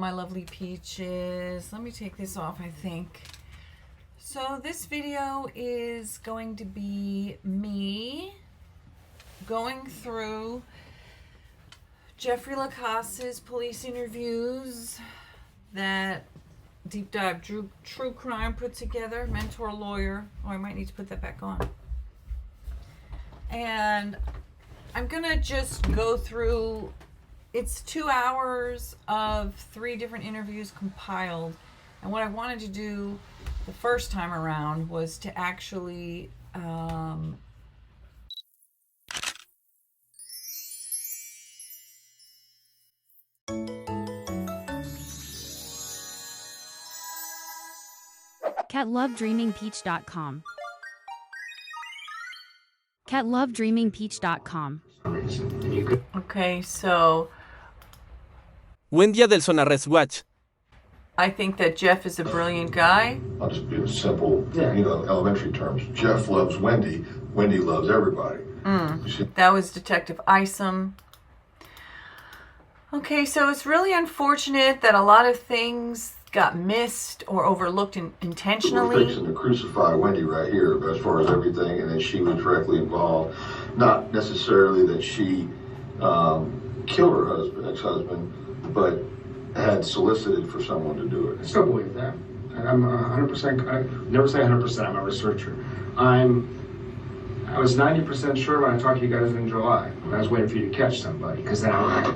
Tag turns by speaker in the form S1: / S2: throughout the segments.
S1: My lovely peaches. Let me take this off, I think. So this video is going to be me going through Jeffrey Lacasse's police interviews that Deep Dive True Crime put together, Mentor Lawyer. Oh, I might need to put that back on. And I'm gonna just go through, it's 2 hours of 3 different interviews compiled. And what I wanted to do the first time around was to actually
S2: lovedreamingpeach.com. lovedreamingpeach.com.
S1: Okay, so
S3: Buen día del Sonarres Watch.
S1: I think that Jeff is a brilliant guy.
S4: I'll just be simple, elementary terms. Jeff loves Wendy. Wendy loves everybody.
S1: That was Detective Isom. Okay, so it's really unfortunate that a lot of things got missed or overlooked intentionally.
S4: We're fixing to crucify Wendy right here as far as everything, and that she was directly involved. Not necessarily that she killed her ex-husband, but had solicited for someone to do it.
S5: I still believe that. I'm 100%, I never say 100%, I'm a researcher. I was 90% sure when I talked to you guys in July, when I was waiting for you to catch somebody, because then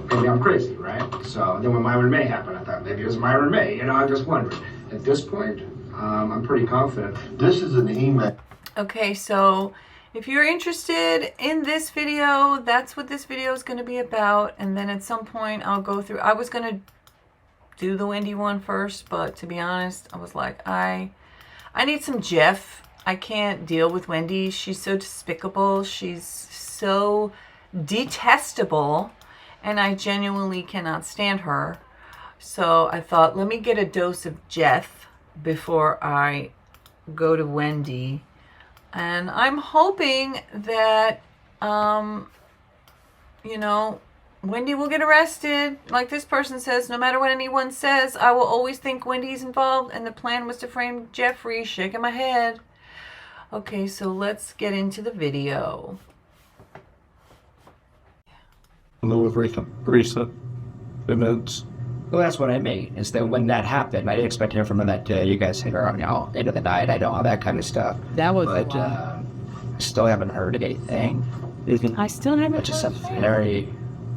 S5: maybe I'm crazy, right? So then when Myron May happened, I thought maybe it was Myron May, I'm just wondering. At this point, I'm pretty confident.
S4: This is an email.
S1: Okay, so if you're interested in this video, that's what this video is going to be about. And then at some point I'll go through, I was going to do the Wendy one first, but to be honest, I was like, I need some Jeff. I can't deal with Wendy. She's so despicable. She's so detestable, and I genuinely cannot stand her. So I thought, let me get a dose of Jeff before I go to Wendy. And I'm hoping that, Wendy will get arrested. Like this person says, no matter what anyone says, I will always think Wendy's involved, and the plan was to frame Jeffrey. Shaking my head. Okay, so let's get into the video.
S6: With recent events.
S7: Well, that's what I mean, is that when that happened, I didn't expect to hear from her that day. You guys hit her on into the night, I know, all that kind of stuff.
S8: That was
S7: But still haven't heard anything.
S8: I still haven't.
S7: It's just a very,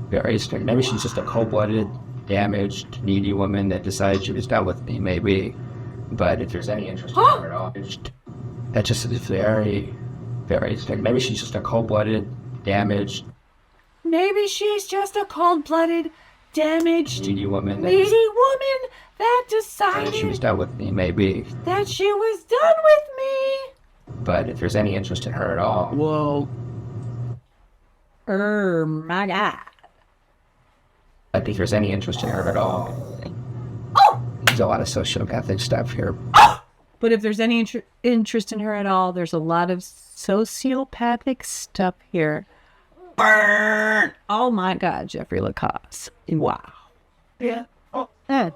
S7: very strange. Maybe she's just a cold-blooded, damaged, needy woman that decided she was done with me, maybe. But if there's any interest in her at all, that's just very, very strange. Maybe she's just a cold-blooded, damaged,
S8: Maybe she's just a cold-blooded, damaged,
S7: needy woman
S8: that decided
S7: she was done with me, maybe.
S8: that she was done with me.
S7: But if there's any interest in her at all,
S8: Whoa. My God.
S7: I think there's any interest in her at all. There's a lot of sociopathic stuff here.
S8: But if there's any interest in her at all, there's a lot of sociopathic stuff here. Burn! Oh my God, Jeffrey Lacasse. Wow. Yeah. Oh. Yeah.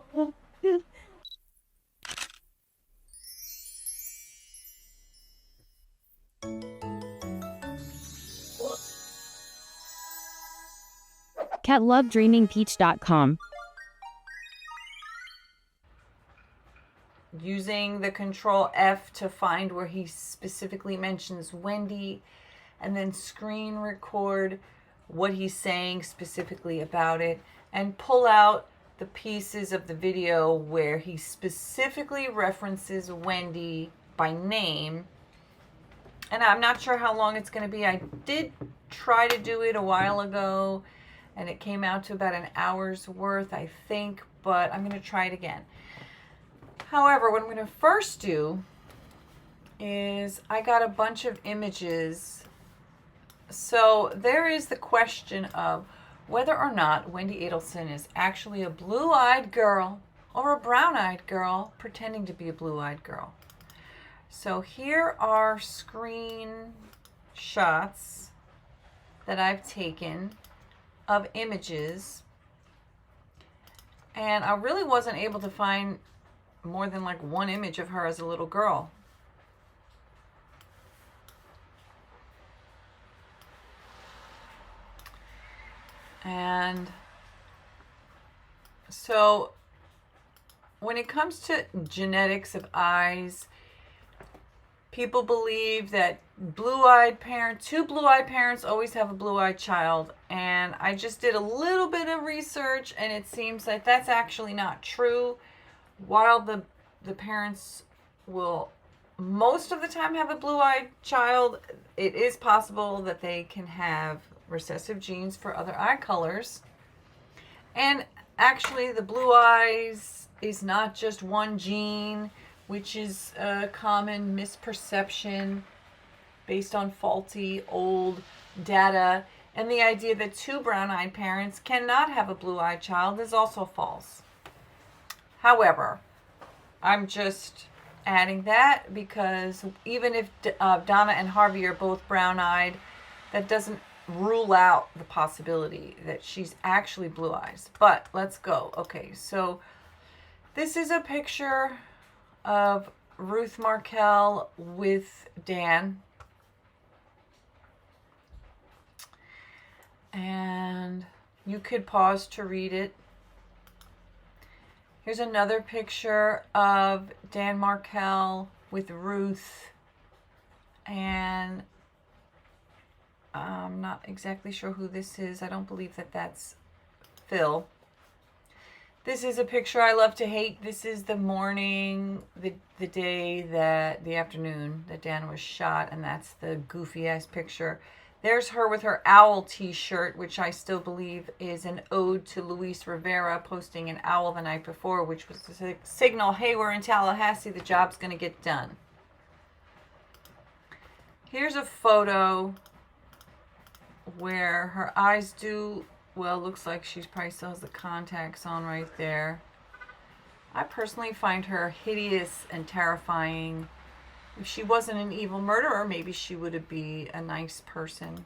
S2: lovedreamingpeach.com.
S1: Using the Control F to find where he specifically mentions Wendy, and then screen record what he's saying specifically about it, and pull out the pieces of the video where he specifically references Wendy by name. And I'm not sure how long it's going to be. I did try to do it a while ago, and it came out to about an hour's worth, I think, but I'm going to try it again. However, what I'm going to first do is I got a bunch of images. So there is the question of whether or not Wendy Adelson is actually a blue-eyed girl or a brown-eyed girl pretending to be a blue-eyed girl. So here are screen shots that I've taken of images And I really wasn't able to find more than like one image of her as a little girl. And so when it comes to genetics of eyes, people believe that two blue-eyed parents always have a blue-eyed child. And I just did a little bit of research, and it seems like that's actually not true. While the parents will most of the time have a blue-eyed child, it is possible that they can have recessive genes for other eye colors. And actually, the blue eyes is not just one gene, which is a common misperception based on faulty old data. And the idea that two brown-eyed parents cannot have a blue-eyed child is also false. However, I'm just adding that because even if Donna and Harvey are both brown-eyed, that doesn't rule out the possibility that she's actually blue eyes. But let's go. Okay, so this is a picture of Ruth Markel with Dan. And you could pause to read it. Here's another picture of Dan Markel with Ruth. And I'm not exactly sure who this is. I don't believe that that's Phil. This is a picture I love to hate. This is the morning, the day that, the afternoon that Dan was shot. And that's the goofy ass picture. There's her with her owl t-shirt, which I still believe is an ode to Luis Rivera posting an owl the night before, which was the signal, hey, we're in Tallahassee, the job's going to get done. Here's a photo where her eyes do, well, looks like she probably still has the contacts on right there. I personally find her hideous and terrifying. If she wasn't an evil murderer, maybe she would be a nice person.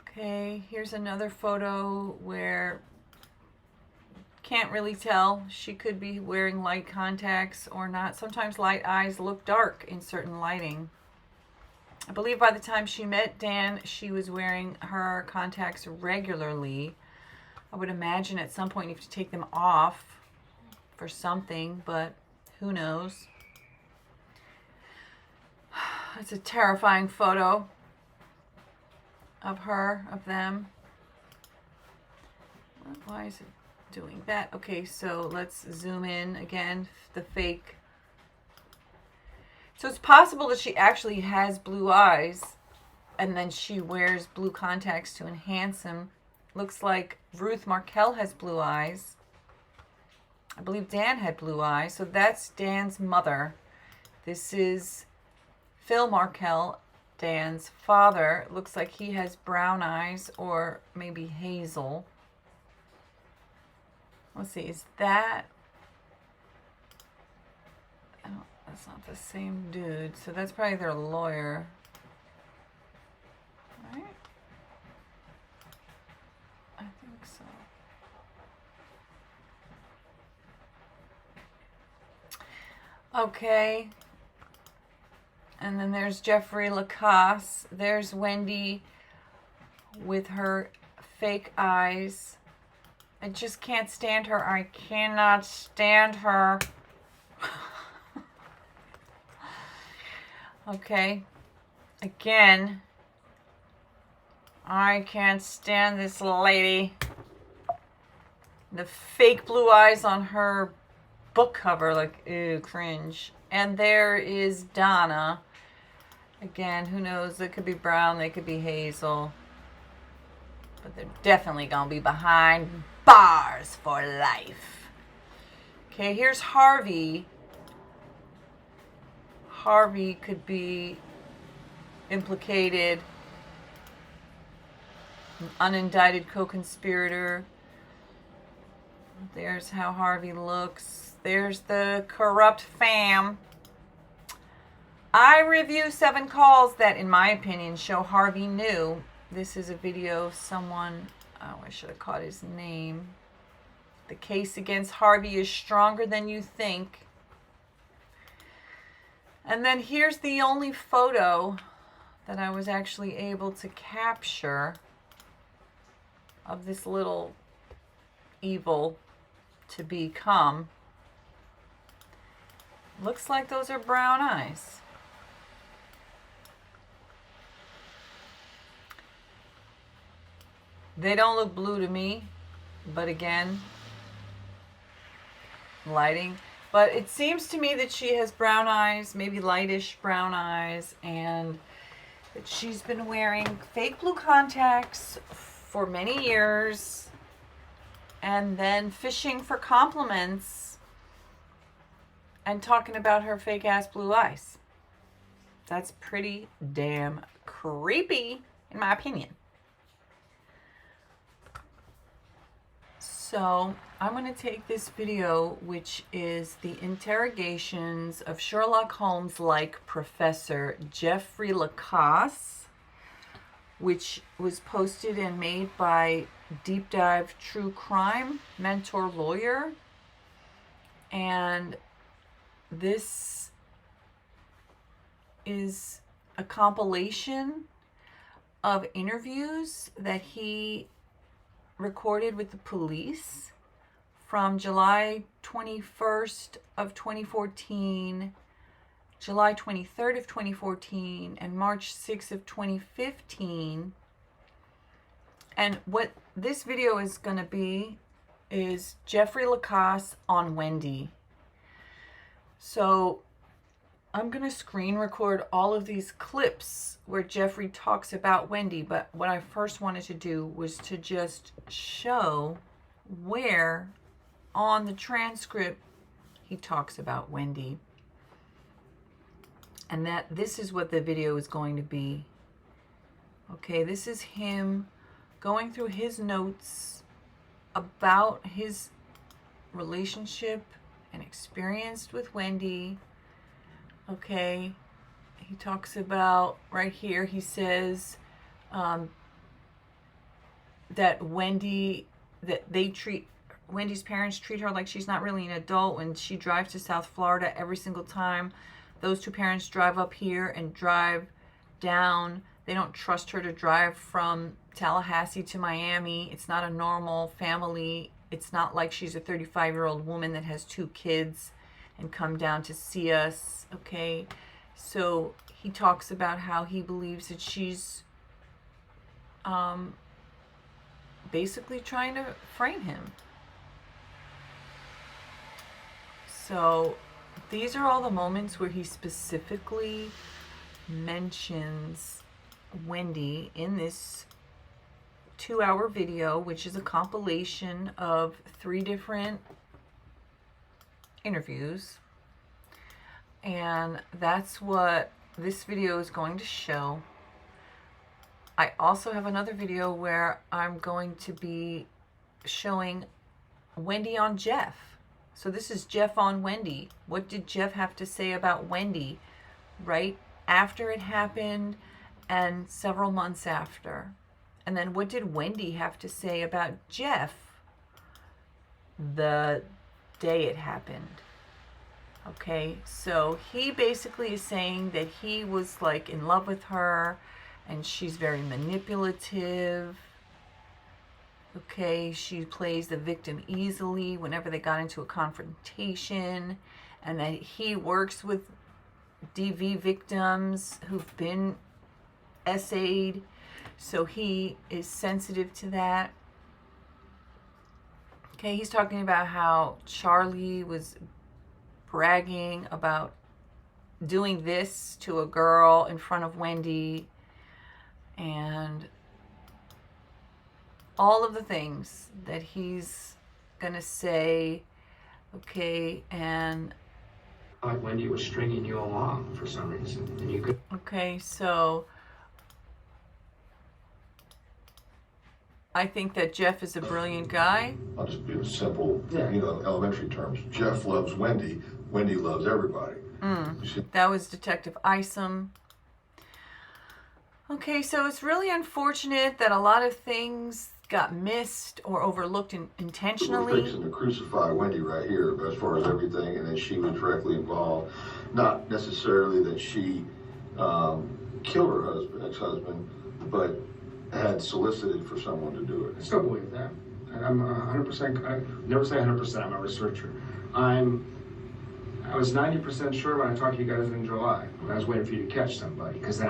S1: Okay, here's another photo where can't really tell. She could be wearing light contacts or not. Sometimes light eyes look dark in certain lighting. I believe by the time she met Dan, she was wearing her contacts regularly. I would imagine at some point you have to take them off for something, but who knows? It's a terrifying photo of her, of them. Why is it doing that? Okay, so let's zoom in again, the fake. So it's possible that she actually has blue eyes and then she wears blue contacts to enhance them. Looks like Ruth Markel has blue eyes. I believe Dan had blue eyes, so that's Dan's mother. This is Phil Markel, Dan's father. Looks like he has brown eyes or maybe hazel. Let's see, is that... Oh, that's not the same dude. So that's probably their lawyer. Right? I think so. Okay. And then there's Jeffrey Lacasse. There's Wendy with her fake eyes. I just can't stand her. I cannot stand her. Okay. Again, I can't stand this lady. The fake blue eyes on her book cover, like, ew, cringe. And there is Donna. Again, who knows? They could be brown, they could be hazel. But they're definitely going to be behind bars for life. Okay, here's Harvey. Harvey could be implicated. An unindicted co-conspirator. There's how Harvey looks. There's the corrupt fam. I review 7 calls that, in my opinion, show Harvey knew. This is a video of someone, oh, I should have caught his name. The case against Harvey is stronger than you think. And then here's the only photo that I was actually able to capture of this little evil to become. Looks like those are brown eyes. They don't look blue to me, but again, lighting. But it seems to me that she has brown eyes, maybe lightish brown eyes, and that she's been wearing fake blue contacts for many years and then fishing for compliments and talking about her fake ass blue eyes. That's pretty damn creepy, in my opinion. So I'm going to take this video, which is the interrogations of Sherlock-Holmes-Like Professor Jeffrey Lacasse, which was posted and made by Deep Dive True Crime Mentor Lawyer. And this is a compilation of interviews that he recorded with the police from July 21st of 2014, July 23rd of 2014, and March 6th of 2015. And what this video is going to be is Jeffrey Lacasse on Wendy. So I'm going to screen record all of these clips where Jeffrey talks about Wendy, but what I first wanted to do was to just show where on the transcript he talks about Wendy. And that this is what the video is going to be. Okay, this is him going through his notes about his relationship and experience with Wendy. Okay, he talks about, right here, he says that Wendy's parents treat her like she's not really an adult when she drives to South Florida every single time. Those two parents drive up here and drive down. They don't trust her to drive from Tallahassee to Miami. It's not a normal family. It's not like she's a 35-year-old woman that has 2 kids and come down to see us. Okay, so he talks about how he believes that she's basically trying to frame him. So these are all the moments where he specifically mentions Wendy in this 2-hour video, which is a compilation of 3 different interviews. And that's what this video is going to show. I also have another video where I'm going to be showing Wendy on Jeff. So this is Jeff on Wendy. What did Jeff have to say about Wendy right after it happened and several months after? And then what did Wendy have to say about Jeff the day it happened? Okay, so he basically is saying that he was like in love with her and she's very manipulative. Okay, she plays the victim easily whenever they got into a confrontation, and that he works with DV victims who've been essayed, so he is sensitive to that. Okay, he's talking about how Charlie was bragging about doing this to a girl in front of Wendy, and all of the things that he's gonna say. Okay, and
S5: Like Wendy was stringing you along for some reason, and you could.
S1: okay, so I think that Jeff is a brilliant guy.
S4: I'll just be a simple,
S5: Yeah.
S4: elementary terms. Jeff loves Wendy. Wendy loves everybody.
S1: That was Detective Isom. Okay, so it's really unfortunate that a lot of things got missed or overlooked
S4: We're
S1: intentionally.
S4: fixing to crucify Wendy right here, as far as everything, and then she was directly involved. Not necessarily that she killed her ex-husband, but had solicited for someone to do
S5: I
S4: it.
S5: still believe that. And I'm 100%, I never say 100%, I'm a researcher. I was 90% sure when I talked to you guys in July. I was waiting for you to catch somebody, because then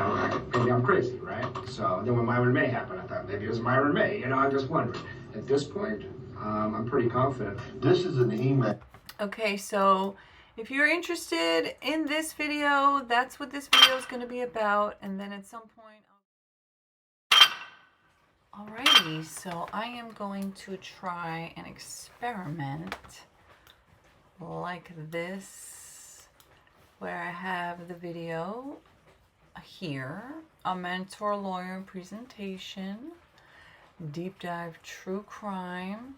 S5: maybe I'm crazy, right? So then when Myron May happened, I thought maybe it was Myron May. You know, I'm just wondering. At this point, I'm pretty confident.
S4: This is an email.
S1: Okay, so if you're interested in this video, that's what this video is going to be about. And then at some point, alrighty, so I am going to try an experiment like this, where I have the video here, a mentor lawyer presentation, deep dive true crime.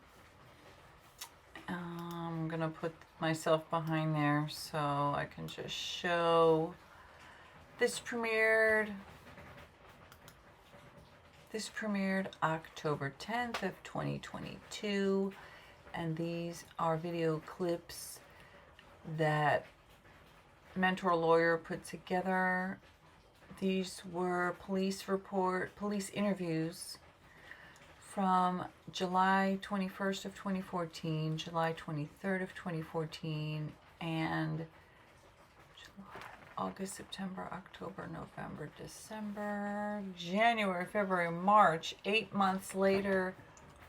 S1: I'm gonna put myself behind there so I can just show this premiered October 10th of 2022, and these are video clips that Mentor Lawyer put together. These were police interviews from July 21st of 2014, July 23rd of 2014, and August, September, October, November, December, January, February, March, 8 months later,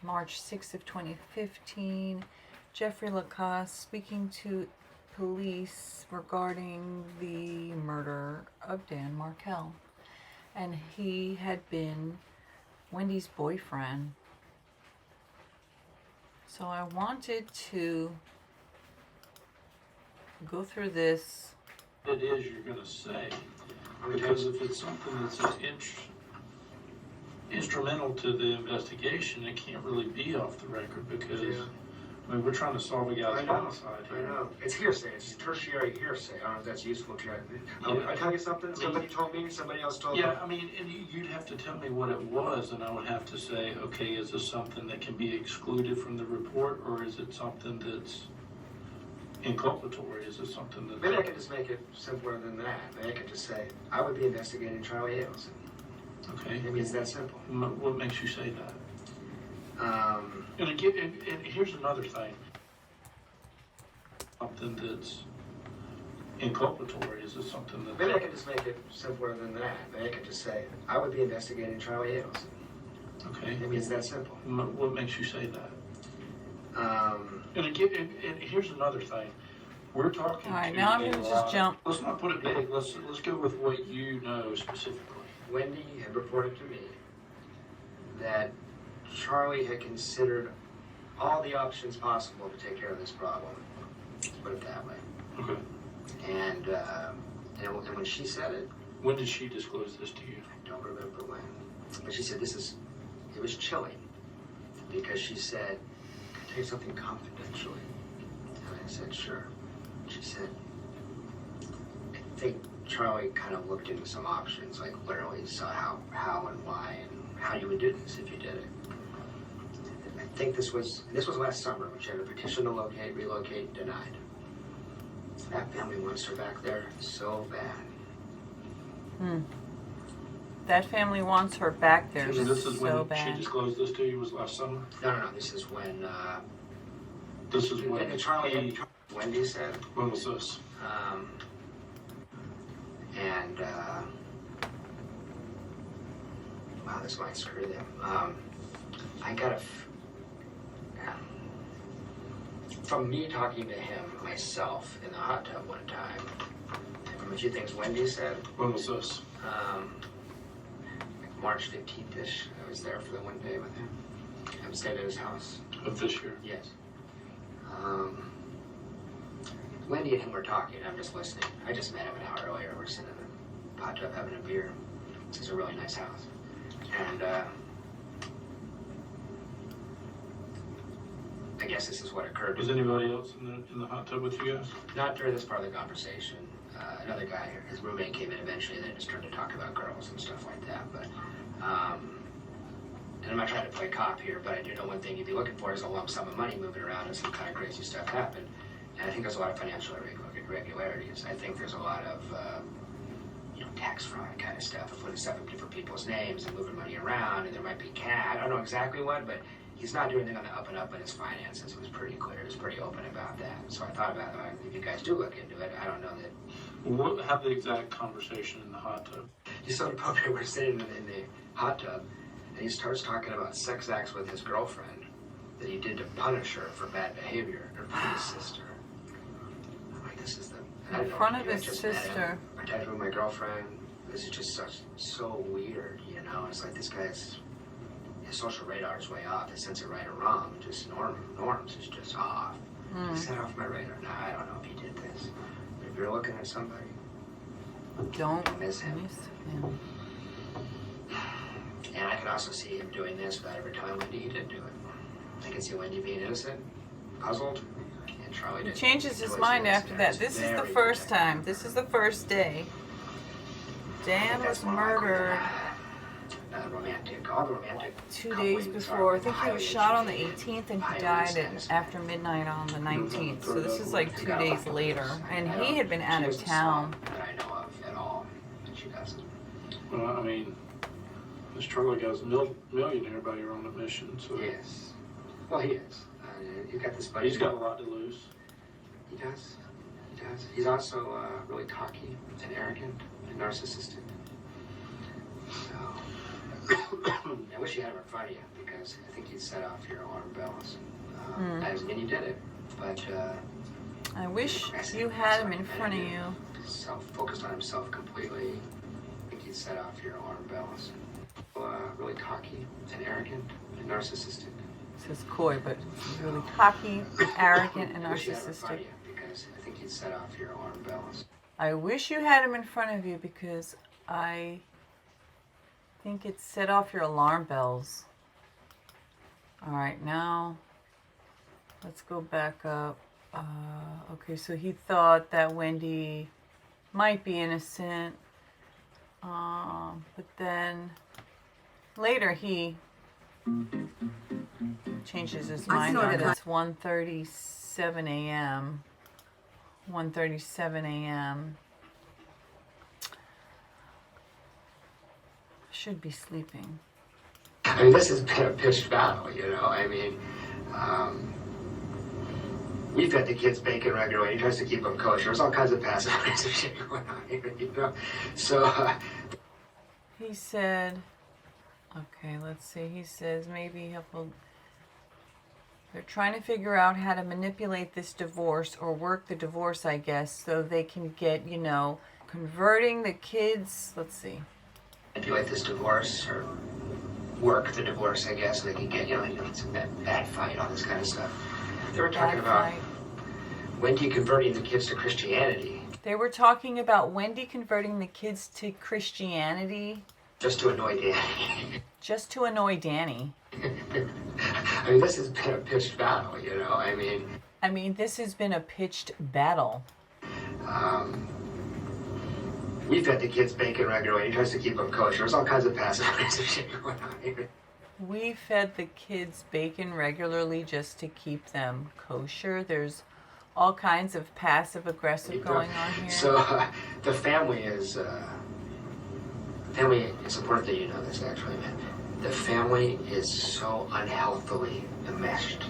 S1: March 6th of 2015, Jeffrey Lacasse speaking to police regarding the murder of Dan Markel. And he had been Wendy's boyfriend. So I wanted to go through this.
S2: It is you're going to say, because if it's something that's instrumental to the investigation, it can't really be off the record, because I mean, we're trying to solve a guy's homicide
S5: I
S2: here.
S5: know. It's hearsay. It's tertiary hearsay. I don't know if that's useful to you. I tell you something, somebody told me, somebody else told me.
S2: Yeah, I mean, and you'd have to tell me what it was, and I would have to say, okay, is this something that can be excluded from the report, or is it something that's inculpatory? Is it something that...
S5: Maybe I could just make it simpler than that. Maybe I could just say, I would be investigating Charlie Ailes.
S2: Okay.
S5: Maybe it's that simple.
S2: What makes you say that? And again, and here's another thing. Something that's inculpatory. Is it something that...
S5: Maybe I could just make it simpler than that. Maybe I could just say, I would be investigating Charlie Ailes.
S2: Okay.
S5: Maybe it's that simple.
S2: What makes you say that? And again, and here's another thing. We're talking.
S1: All right, now I'm going to just jump.
S2: Let's not put it big. Let's go with what you know specifically.
S5: Wendy had reported to me that Charlie had considered all the options possible to take care of this problem. Let's put it that way.
S2: Okay.
S5: And when she said it,
S2: When did she disclose this to you?
S5: I don't remember when, but she said it was chilling, because she said, "Can I tell you something confidentially?" And I said, "Sure." She said, "I think Charlie kind of looked into some options, like literally saw how and why and how you would do this if you did it." I think this was last summer, when she had a petition to relocate, denied. That family wants her back there so bad.
S1: That family wants her back there
S2: So this is
S1: so
S2: when she
S1: bad.
S2: disclosed this to you, was last summer?
S5: No. This is when.
S2: This is when
S5: Charlie. Wendy said.
S2: When was this?
S5: Wow, this might screw them. I got from me talking to him myself in the hot tub one time, and from a few things Wendy said.
S2: When was this?
S5: March 15th-ish. I was there for the one day with him. I stayed at his house.
S2: Of this year?
S5: Yes. Wendy and him were talking. I'm just listening. I just met him an hour earlier. We're sitting in the hot tub having a beer. This is a really nice house. And I guess this is what occurred.
S2: Was anybody else in the hot tub with you guys?
S5: Not during this part of the conversation. Another guy, his roommate came in eventually, and they just started to talk about girls and stuff like that. But and I'm not trying to play cop here, but I do know one thing you'd be looking for is a lump sum of money moving around and some kind of crazy stuff happen. And I think there's a lot of financial irregularities. I think there's a lot of, tax fraud kind of stuff, of putting stuff in different people's names and moving money around, and there might be cash. I don't know exactly what, but he's not doing anything on the up and up in his finances. It was pretty clear. He was pretty open about that. So I thought about it. If you guys do look into it, I don't know that.
S2: Have the exact conversation in the hot tub.
S5: You saw the puppet, we're sitting in the hot tub, and he starts talking about sex acts with his girlfriend that he did to punish her for bad behavior, in front of his sister. I'm like, this is the...
S1: In front of his sister.
S5: I texted with my girlfriend. This is just so weird, you know? It's like this guy's... His social radar is way off. His sense of right or wrong, just norms is just off. He set off my radar. Now, I don't know if he did this. But if you're looking at somebody,
S1: Don't
S5: miss him.
S1: him.
S5: And I can also see him doing this without ever telling Wendy he didn't do it. I can see Wendy being innocent, puzzled, and Charlie
S1: He
S5: didn't.
S1: changes his mind after that. This is the first time. This is the first day. Dan was murdered
S5: All the romantic
S1: 2 days before. I think he was shot on the 18th and he died after midnight on the 19th. So this is like 2 days later. And he had been out of town.
S5: that I know of at all, and she doesn't.
S2: Well, I mean, this Charlie guy's millionaire by your own admission, so
S5: Yes. Well, he is. You got this buddy.
S2: he's got a lot to lose.
S5: He does. He does. He's also really cocky and arrogant and narcissistic. So, I wish you had him in front of you, because I think you'd set off your alarm bells. And you did it. But
S1: I wish you had him in front of you.
S5: Focused on himself completely. I think he'd set off your alarm bells. Really cocky and arrogant and narcissistic.
S1: This is coy, but he's really cocky, arrogant, and
S5: I wish you had him in front
S1: narcissistic.
S5: of you, because I think he'd set off your alarm bells.
S1: I wish you had him in front of you because I think it set off your alarm bells. All right, now let's go back up. Okay, so he thought that Wendy might be innocent, but then later he changes his mind on it. It's 1:37 a.m. 1:37 a.m. Should be sleeping.
S5: I mean, this has been a pitched battle, you know. I mean, we fed the kids bacon regularly. He tries to keep them kosher. There's all kinds of passive aggressive shit going on here, you know. So,
S1: He said, okay, let's see. He says maybe they're trying to figure out how to manipulate this divorce or work the divorce, I guess, so they can get, converting the kids. Let's see.
S5: manipulate this divorce or work the divorce, I guess, so they can get, it's a bad fight, all this kind of stuff. They were talking about Wendy converting the kids to Christianity.
S1: They were talking about Wendy converting the kids to Christianity.
S5: Just to annoy Danny.
S1: Just to annoy Danny.
S5: I mean, this has been a pitched battle, you know.
S1: I mean, this has been a pitched battle.
S5: We fed the kids bacon regularly. He tries to keep them kosher. There's all kinds of passive aggressive shit going on here.
S1: We fed the kids bacon regularly just to keep them kosher. There's all kinds of passive aggressive going on here.
S5: So the family is it's important that you know this, actually, man. The family is so unhealthily enmeshed.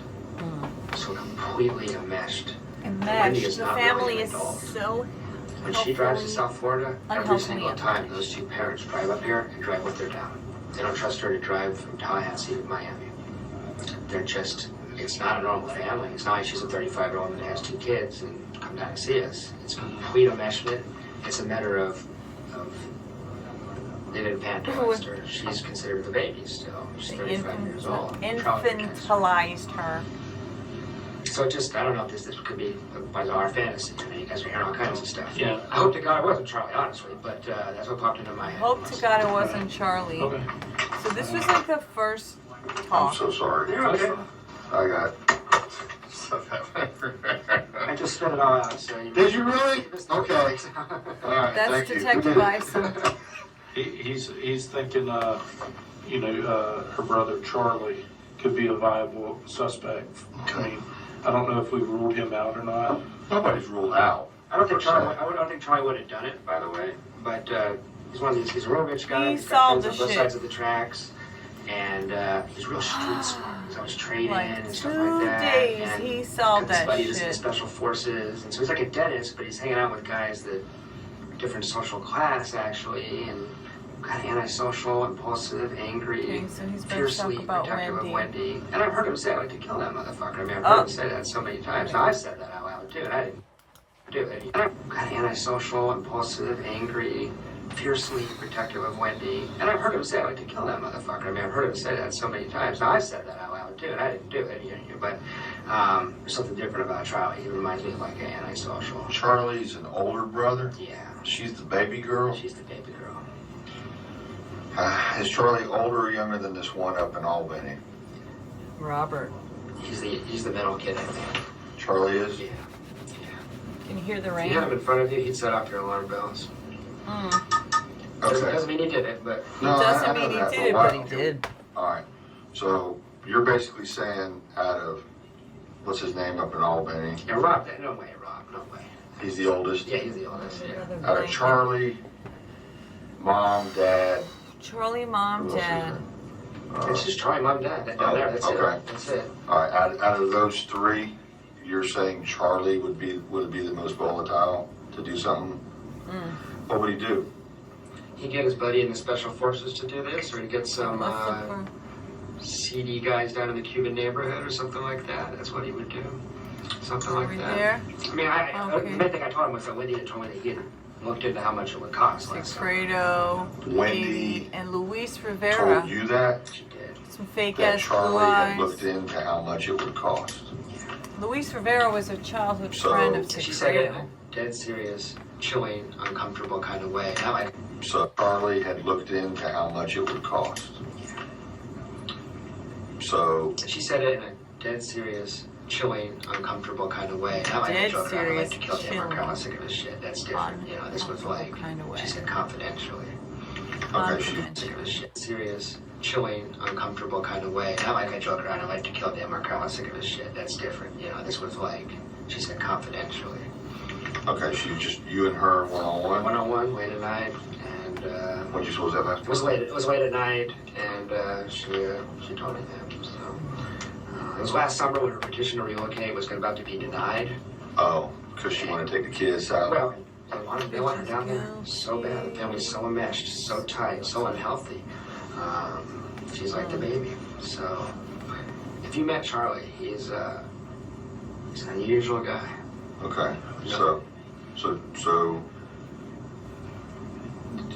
S5: So completely enmeshed. Wendy is
S1: The
S5: not
S1: family
S5: really an
S1: is
S5: adult.
S1: so
S5: When she drives to South Florida, every
S1: unhealthily
S5: single time those two parents drive up here and drive with their down. They don't trust her to drive from Tallahassee to Miami. They're just, it's not a normal family. It's not like she's a 35-year-old that has 2 kids and come down to see us. It's complete enmeshment. It's a matter of they didn't infantilize her. She's considered the baby still. She's 35 years old.
S1: Infantilized her.
S5: So just, I don't know if this could be a bizarre fantasy. I mean, you guys are hearing all kinds of stuff.
S2: Yeah.
S5: I hope to God it wasn't Charlie, honestly, but that's what popped into my head.
S1: Hope to God it wasn't Charlie.
S2: Okay.
S1: So this was like the first
S4: I'm
S1: talk.
S4: so sorry.
S5: You're okay.
S4: I got stuff happening everywhere.
S5: I just spit it all out, so you...
S4: Did you really? Okay. All right,
S1: That's
S4: thank you.
S1: Detective Bison.
S2: He's thinking her brother Charlie could be a viable suspect. I mean, I don't know if we ruled him out or not.
S4: Nobody's ruled out.
S5: I don't think Charlie would have done it, by the way. But he's one of these. He's a real rich guy.
S1: He
S5: He's got
S1: solved
S5: friends
S1: the
S5: on both
S1: shit.
S5: sides of the tracks, and he's real street smart. He's always trading
S1: Like
S5: and stuff
S1: 2
S5: like that.
S1: days,
S5: and
S1: he solved
S5: his
S1: that
S5: buddy is in
S1: shit.
S5: special forces, and so he's like a dentist, but he's hanging out with guys that different social class actually, and kind of antisocial, impulsive, angry,
S1: Okay, so he's been
S5: fiercely
S1: talking about
S5: protective
S1: Wendy.
S5: of Wendy. And I've heard him say, "I'd like to kill that motherfucker." I mean, I've heard him say that so many times. Now, I said that out loud too, and I didn't do it. And I'm kind of antisocial, impulsive, angry, fiercely protective of Wendy. And I've heard him say, "I'd like to kill that motherfucker." I mean, I've heard him say that so many times. Now, I said that out loud too, and I didn't do it. But there's something different about Charlie. He reminds me of like an antisocial.
S4: Charlie's an older brother.
S5: Yeah,
S4: She's the baby girl.
S5: she's the baby girl.
S4: Is Charlie older or younger than this one up in Albany?
S1: Robert,
S5: He's the middle kid, I think.
S4: Charlie is?
S5: Yeah.
S1: can you hear the
S5: If
S1: rain?
S5: you had him in front of you, he'd set off your alarm bells. Doesn't mean he did it, but
S1: It doesn't mean he did it, but he did.
S4: All right. So you're basically saying out of, what's his name up in Albany?
S5: yeah, Rob. No way, Rob. No way.
S4: He's the oldest.
S5: Yeah, he's the oldest. Yeah.
S4: Out of Charlie, mom, dad.
S1: Charlie, mom,
S4: who else is
S1: dad.
S4: there?
S5: It's just Charlie, mom, dad. That down there. That's
S4: okay.
S5: it. That's it.
S4: All right. Out of those three, you're saying Charlie would be the most volatile to do something? What would he do?
S5: He'd get his buddy in the special forces to do this, or he'd get some
S1: Let's look for.
S5: seedy guys down in the Cuban neighborhood or something like that. That's what he would do. Something
S1: Are
S5: like
S1: we
S5: that.
S1: there?
S5: I mean,
S1: Okay.
S5: the main thing I told him was that Wendy had told me that he had looked into how much it would cost last summer.
S1: Sigfredo,
S4: Wendy
S1: and Luis Rivera.
S4: told you that?
S5: She did.
S1: Some fake
S4: That
S1: ass blue
S4: Charlie had
S1: eyes.
S4: looked into how much it would cost.
S1: Luis Rivera was a childhood
S4: So-
S1: friend of
S5: She said it in
S1: Sigfredo.
S5: a dead serious, chilling, uncomfortable kind of way. Now I
S4: So Charlie had looked into how much it would cost. So
S5: She said it in a dead serious, chilling, uncomfortable kind of way. Now I
S1: Dead
S5: joke around, I'd like to
S1: serious,
S5: kill him.
S1: chilling.
S5: I'm sick of this shit. That's different. You know, this was like,
S1: Kind of way.
S5: she said confidentially.
S4: okay, she
S5: Sick of this shit. Serious, chilling, uncomfortable kind of way. Not like I joke around, I'd like to kill Dan Markel. I'm sick of this shit. That's different. You know, this was like, she said confidentially.
S4: okay, she just you and her one-on-one.
S5: One-on-one, late at night, and
S4: What you supposed to have
S5: it was late at night, and she told me that. So it was last summer when her petition to relocate was about to be denied.
S4: Oh, because she wanted to take the kids out.
S5: Well, they want her down there so bad. The family's so enmeshed, so tight, so unhealthy. She's like the baby. So if you met Charlie, he's an unusual guy.
S4: Okay, so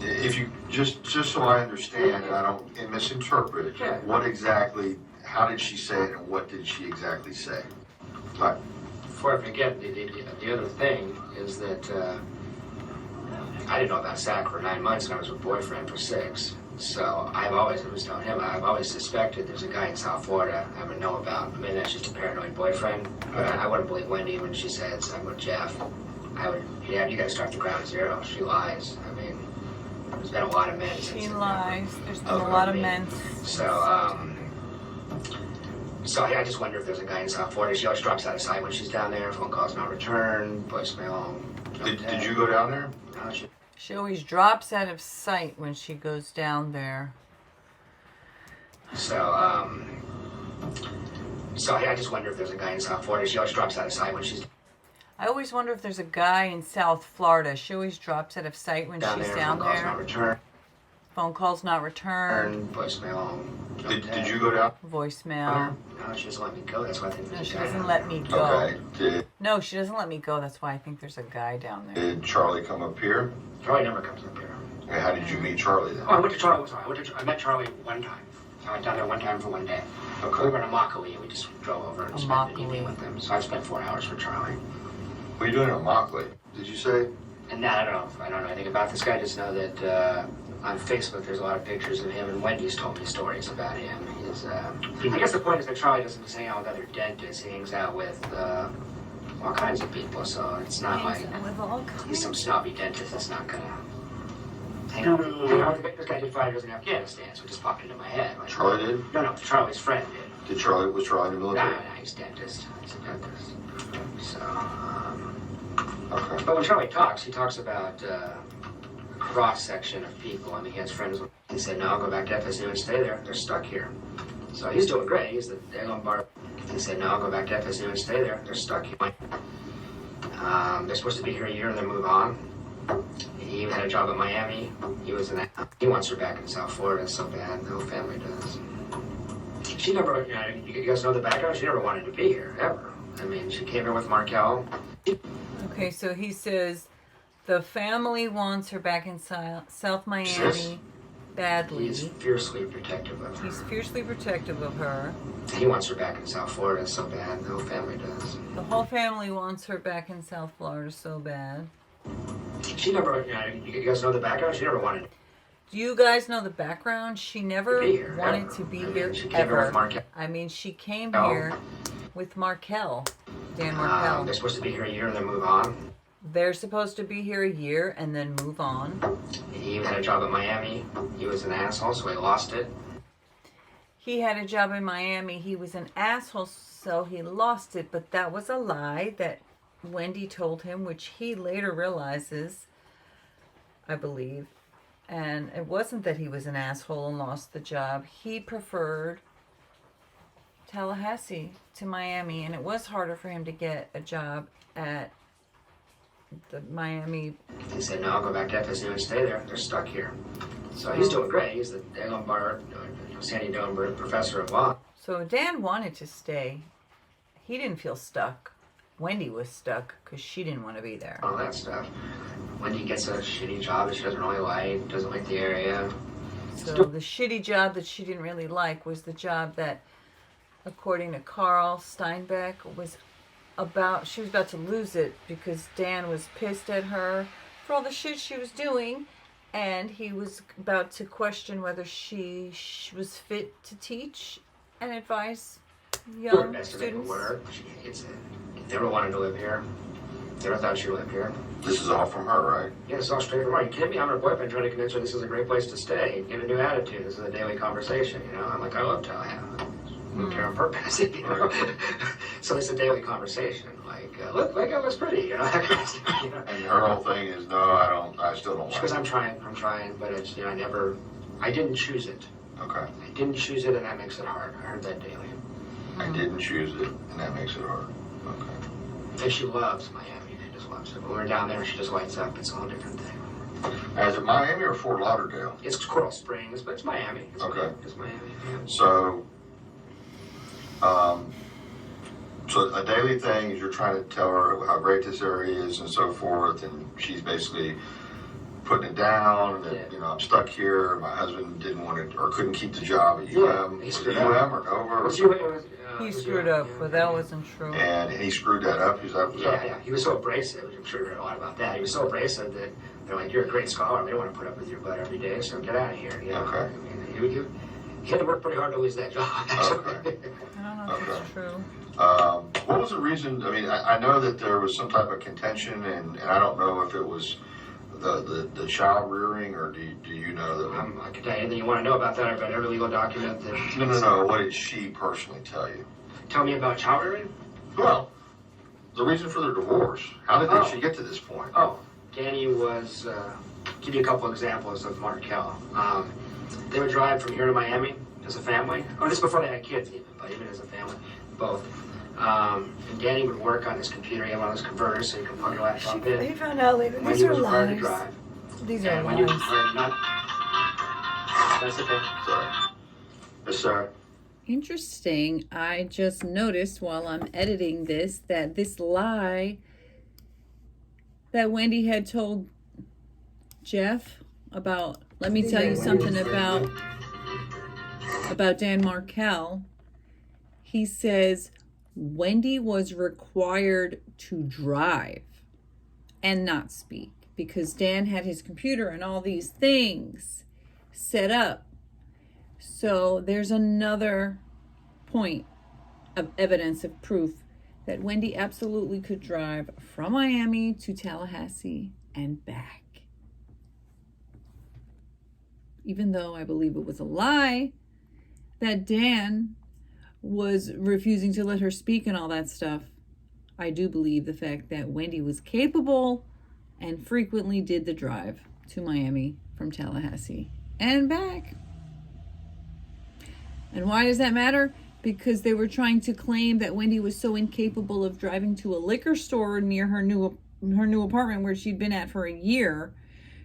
S4: if you just so I understand and I don't misinterpret it,
S5: Yeah.
S4: what exactly? How did she say it, and what did she exactly say? Like,
S5: Before I forget, the other thing is that I didn't know about Zach for 9 months, and I was with boyfriend for 6. So I was telling him, I've always suspected there's a guy in South Florida I would know about. Maybe that's just a paranoid boyfriend. But I wouldn't believe Wendy when she says I'm with Jeff. You gotta start from ground zero. She lies. I mean, there's been a lot of men since
S1: She
S5: then.
S1: lies. There's been a lot of men.
S5: So I just wonder if there's a guy in South Florida. She always drops out of sight when she's down there. Phone calls not returned. Voicemail.
S4: did you go down there?
S5: No,
S1: She always drops out of sight when she goes down there.
S5: So I just wonder if there's a guy in South Florida. She always drops out of sight when she's
S1: I always wonder if there's a guy in South Florida. She always drops out of sight when
S5: down
S1: she's
S5: there.
S1: down
S5: Phone calls not
S1: there.
S5: returned.
S1: Phone calls not returned.
S5: Voicemail.
S4: Did you go down?
S1: Voicemail.
S5: No, she doesn't let me go. That's why I think
S1: No,
S5: there's a
S1: she
S5: guy.
S1: doesn't let me go.
S4: Okay.
S1: No, she doesn't let me go. That's why I think there's a guy down there.
S4: Did Charlie come up here?
S5: Charlie never comes up here.
S4: And how did you meet Charlie then?
S5: Oh, I went to Charlie. Sorry, I met Charlie one time. I went down there one time for one day.
S4: Okay.
S5: We were in Immokalee, and we just drove over and spent the evening
S1: Immokalee.
S5: with him. So I spent 4 hours with Charlie.
S4: What are you doing in Immokalee? Did you say?
S5: And that, I don't know anything about this guy. I just know that on Facebook there's a lot of pictures of him, and Wendy's told me stories about him. He's, I guess the point is that Charlie doesn't just hang out with other dentists. He hangs out with all kinds of people. So it's not like
S1: With all kinds
S5: he's some snobby dentist that's not gonna Hang on. This guy did 5 years in Afghanistan, so it just popped into my head. Like,
S4: Charlie did?
S5: No, Charlie's friend did.
S4: Was Charlie in the military?
S5: Nah, he's a dentist. He's a dentist. So,
S4: Okay.
S5: but when Charlie talks, he talks about cross-section of people. I mean, he has friends. He said, no, I'll go back to FSU and stay there. They're stuck here. So he's doing great. He's the Eglon Bar. He said, no, I'll go back to FSU and stay there. They're stuck here. They're supposed to be here a year and then move on. He had a job at Miami. He wants her back in South Florida so bad. The whole family does. She never, you guys know the background? She never wanted to be here, ever. I mean, she came here with Markel.
S1: Okay, so he says the family wants her back in South Miami badly.
S5: He's fiercely protective of her.
S1: He's fiercely protective of her.
S5: He wants her back in South Florida so bad. The whole family does.
S1: The whole family wants her back in South Florida so bad.
S5: She never, you guys know the background? She never wanted
S1: Do you guys know the background? She never
S5: to be here,
S1: wanted
S5: ever.
S1: to be
S5: I mean,
S1: here
S5: she came here with
S1: ever.
S5: Markel.
S1: I mean, she came
S5: Oh.
S1: here with Markel, Dan Markel.
S5: They're supposed to be here a year and then move on.
S1: They're supposed to be here a year and then move on.
S5: He had a job at Miami. He was an asshole, so he lost it.
S1: He had a job in Miami. He was an asshole, so he lost it. But that was a lie that Wendy told him, which he later realizes, I believe. And it wasn't that he was an asshole and lost the job. He preferred Tallahassee to Miami, and it was harder for him to get a job at the Miami.
S5: He said, no, I'll go back to FSU and stay there. They're stuck here. So he's doing great. He's the Eglon Bar, Sandy Doenberg professor of law.
S1: So Dan wanted to stay. He didn't feel stuck. Wendy was stuck because she didn't want to be there.
S5: All that stuff. Wendy gets a shitty job that she doesn't really like, doesn't like the area.
S1: So the shitty job that she didn't really like was the job that, according to Carl Steinbeck, she was about to lose it because Dan was pissed at her for all the shit she was doing, and he was about to question whether she was fit to teach and advise young
S5: Best to make it
S1: students.
S5: work. She hates it. Never wanted to live here. Never thought she'd live here.
S4: This is all from her, right?
S5: Yeah, it's all straight from her. You kidding me? I'm her boyfriend trying to convince her this is a great place to stay. Get a new attitude. This is a daily conversation, you know? I'm like, I love Tallahassee. Moved here on purpose, you know? So it's a daily conversation. Like, look, it looks pretty, you know? That kind of stuff, you know?
S4: And her whole thing is, no, I still don't
S5: She
S4: like
S5: goes,
S4: it.
S5: I'm trying, but it's, you know, I didn't choose it.
S4: Okay.
S5: I didn't choose it, and that makes it hard. I heard that daily.
S4: I didn't choose it, and that makes it hard. Okay.
S5: And she loves Miami. She just loves it. When we're down there, she just lights up. It's a whole different thing.
S4: Is it Miami or Fort Lauderdale?
S5: It's Coral Springs, but it's Miami.
S4: Okay.
S5: It's Miami.
S4: So, so a daily thing is you're trying to tell her how great this area is and so forth, and she's basically putting it down, that, you know, I'm stuck here, my husband didn't want to, or couldn't keep the job at UM.
S5: He
S4: Was
S5: screwed
S4: it
S5: up.
S4: UM or Nova?
S1: He screwed up, but that wasn't true.
S4: And he screwed that up?
S5: Yeah. He was so abrasive. I'm sure you heard a lot about that. He was so abrasive that they're like, you're a great scholar. We don't want to put up with your butt every day, so get out of here. You know?
S4: Okay.
S5: I mean, he had to work pretty hard to lose that job, actually.
S4: Okay.
S1: I don't know if
S4: Okay.
S1: it's true.
S4: What was the reason? I mean, I know that there was some type of contention, and I don't know if it was the child rearing, or do you know that?
S5: I can tell you anything you want to know about that. I've read every legal document that...
S4: No. What did she personally tell you?
S5: Tell me about child rearing?
S4: Well, the reason for their divorce. How did she get to this point?
S5: Oh, Danny was... give you a couple examples of Markel. They would drive from here to Miami as a family. Oh, this is before they had kids even, but even as a family, both. And Danny would work on his computer. He had one of those converters so you can plug your laptop in.
S1: They found out later.
S5: Wendy
S1: These are
S5: was required to
S1: lies.
S5: drive.
S1: These are
S5: And Wendy was
S1: lies.
S5: required to not... That's okay.
S4: Sorry. Yes, sir.
S8: Interesting. I just noticed while I'm editing this that this lie that Wendy had told Jeff about, let me tell you something about Dan Markel. He says Wendy was required to drive and not speak because Dan had his computer and all these things set up. So there's another point of evidence of proof that Wendy absolutely could drive from Miami to Tallahassee and back.
S1: even though I believe it was a lie, that Dan was refusing to let her speak and all that stuff. I do believe the fact that Wendy was capable and frequently did the drive to Miami from Tallahassee and back. And why does that matter? Because they were trying to claim that Wendy was so incapable of driving to a liquor store near her new apartment where she'd been at for a year.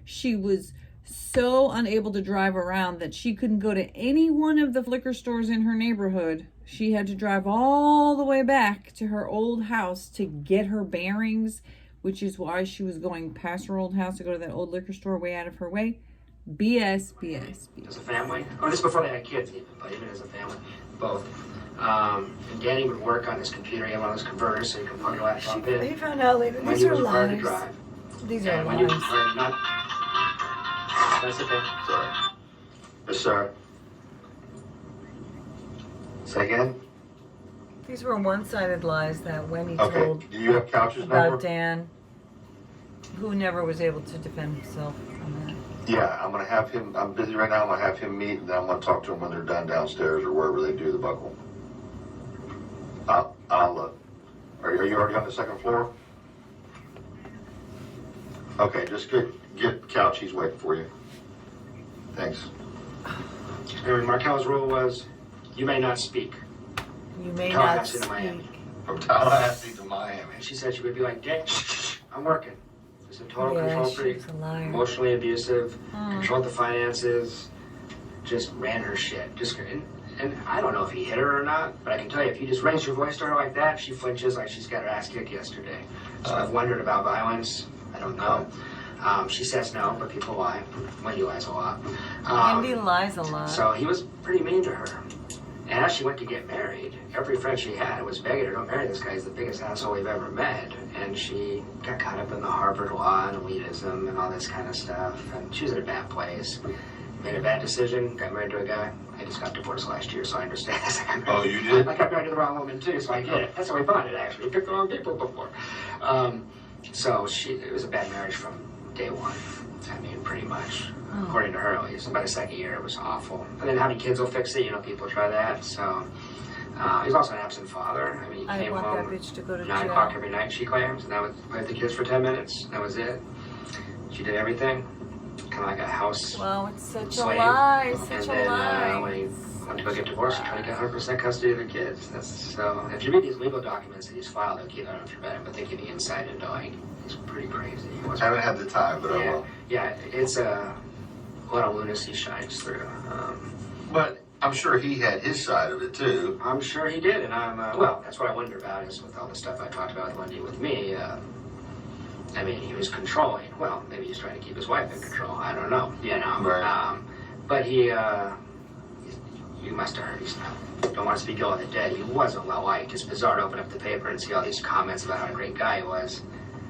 S1: She was so unable to drive around that she couldn't go to any one of the liquor stores in her neighborhood. She had to drive all the way back to her old house to get her bearings, which is why she was going past her old house to go to that old liquor store way out of her way. BS, BS, BS.
S5: As a family, or this before they had kids even, but even as a family, both. And Danny would work on his computer, he had one of those converters so you can plug your laptop in.
S1: They found out later.
S5: When
S1: These
S5: you
S1: are
S5: was required to
S1: lies.
S5: drive.
S1: These are
S5: And when you
S1: lies.
S5: were not... That's okay.
S4: Sorry. Yes, sir. Say again?
S1: These were one-sided lies that Wendy
S4: Okay,
S1: told
S4: do you have Couch's
S1: about
S4: number?
S1: Dan, who never was able to defend himself on that.
S4: Yeah, I'm gonna have him, I'm busy right now, I'm gonna have him meet, and then I'm gonna talk to him when they're done downstairs or wherever they do the buckle. I'll are you already on the second floor? Okay, just get Couch, he's waiting for you. Thanks.
S5: And Markel's rule was, you may not speak.
S1: You may not
S5: Tallahassee to
S1: speak.
S5: Miami.
S4: From Tallahassee to Miami.
S5: And she said she would be like, Dick, I'm working. She's a total
S1: Yeah,
S5: control
S1: she
S5: freak,
S1: was a liar.
S5: emotionally abusive, controlled the finances, just ran her shit. And I don't know if he hit her or not, but I can tell you, if you just raise your voice to her like that, she flinches like she's got her ass kicked yesterday. So I've wondered about violence. I don't know. She says no, but people lie. Wendy lies a lot.
S1: Wendy lies a lot.
S5: So he was pretty mean to her. And as she went to get married, every friend she had was begging her, don't marry this guy, he's the biggest asshole we've ever met. And she got caught up in the Harvard law and elitism and all this kind of stuff. And she was in a bad place. Made a bad decision, got married to a guy. I just got divorced last year, so I understand this.
S4: Oh, you did?
S5: I got married to the wrong woman too, so I get it. That's how we bonded, actually. We picked the wrong people before. So it was a bad marriage from day one. I mean, pretty much. According to her, at least. By the second year, it was awful. And then having kids will fix it. You know, people try that. So he's also an absent father. I mean, he
S1: I
S5: came
S1: want
S5: home
S1: that bitch to go to
S5: 9
S1: jail.
S5: o'clock every night, she claims, and that would play with the kids for 10 minutes. That was it. She did everything. Kind of like a house
S1: Well, it's such
S5: slave.
S1: a lie.
S5: And
S1: Such
S5: then
S1: a lie.
S5: when he went to go get divorced, he tried to get 100% custody of the kids. That's so. If you read these legal documents that he's filed, they'll keep. I don't know if you read them, but they give you insight into like he's pretty crazy. He was
S4: I haven't had the time, but I
S5: yeah,
S4: will.
S5: yeah. It's a lot of lunacy shines through.
S4: But I'm sure he had his side of it too.
S5: I'm sure he did, and well, that's what I wonder about is with all the stuff I talked about with Wendy with me. I mean, he was controlling. Well, maybe he's trying to keep his wife in control. I don't know. You know.
S4: Right.
S5: But you must have heard he's don't want to speak ill of the dead. He wasn't well liked. It's bizarre to open up the paper and see all these comments about how a great guy he was.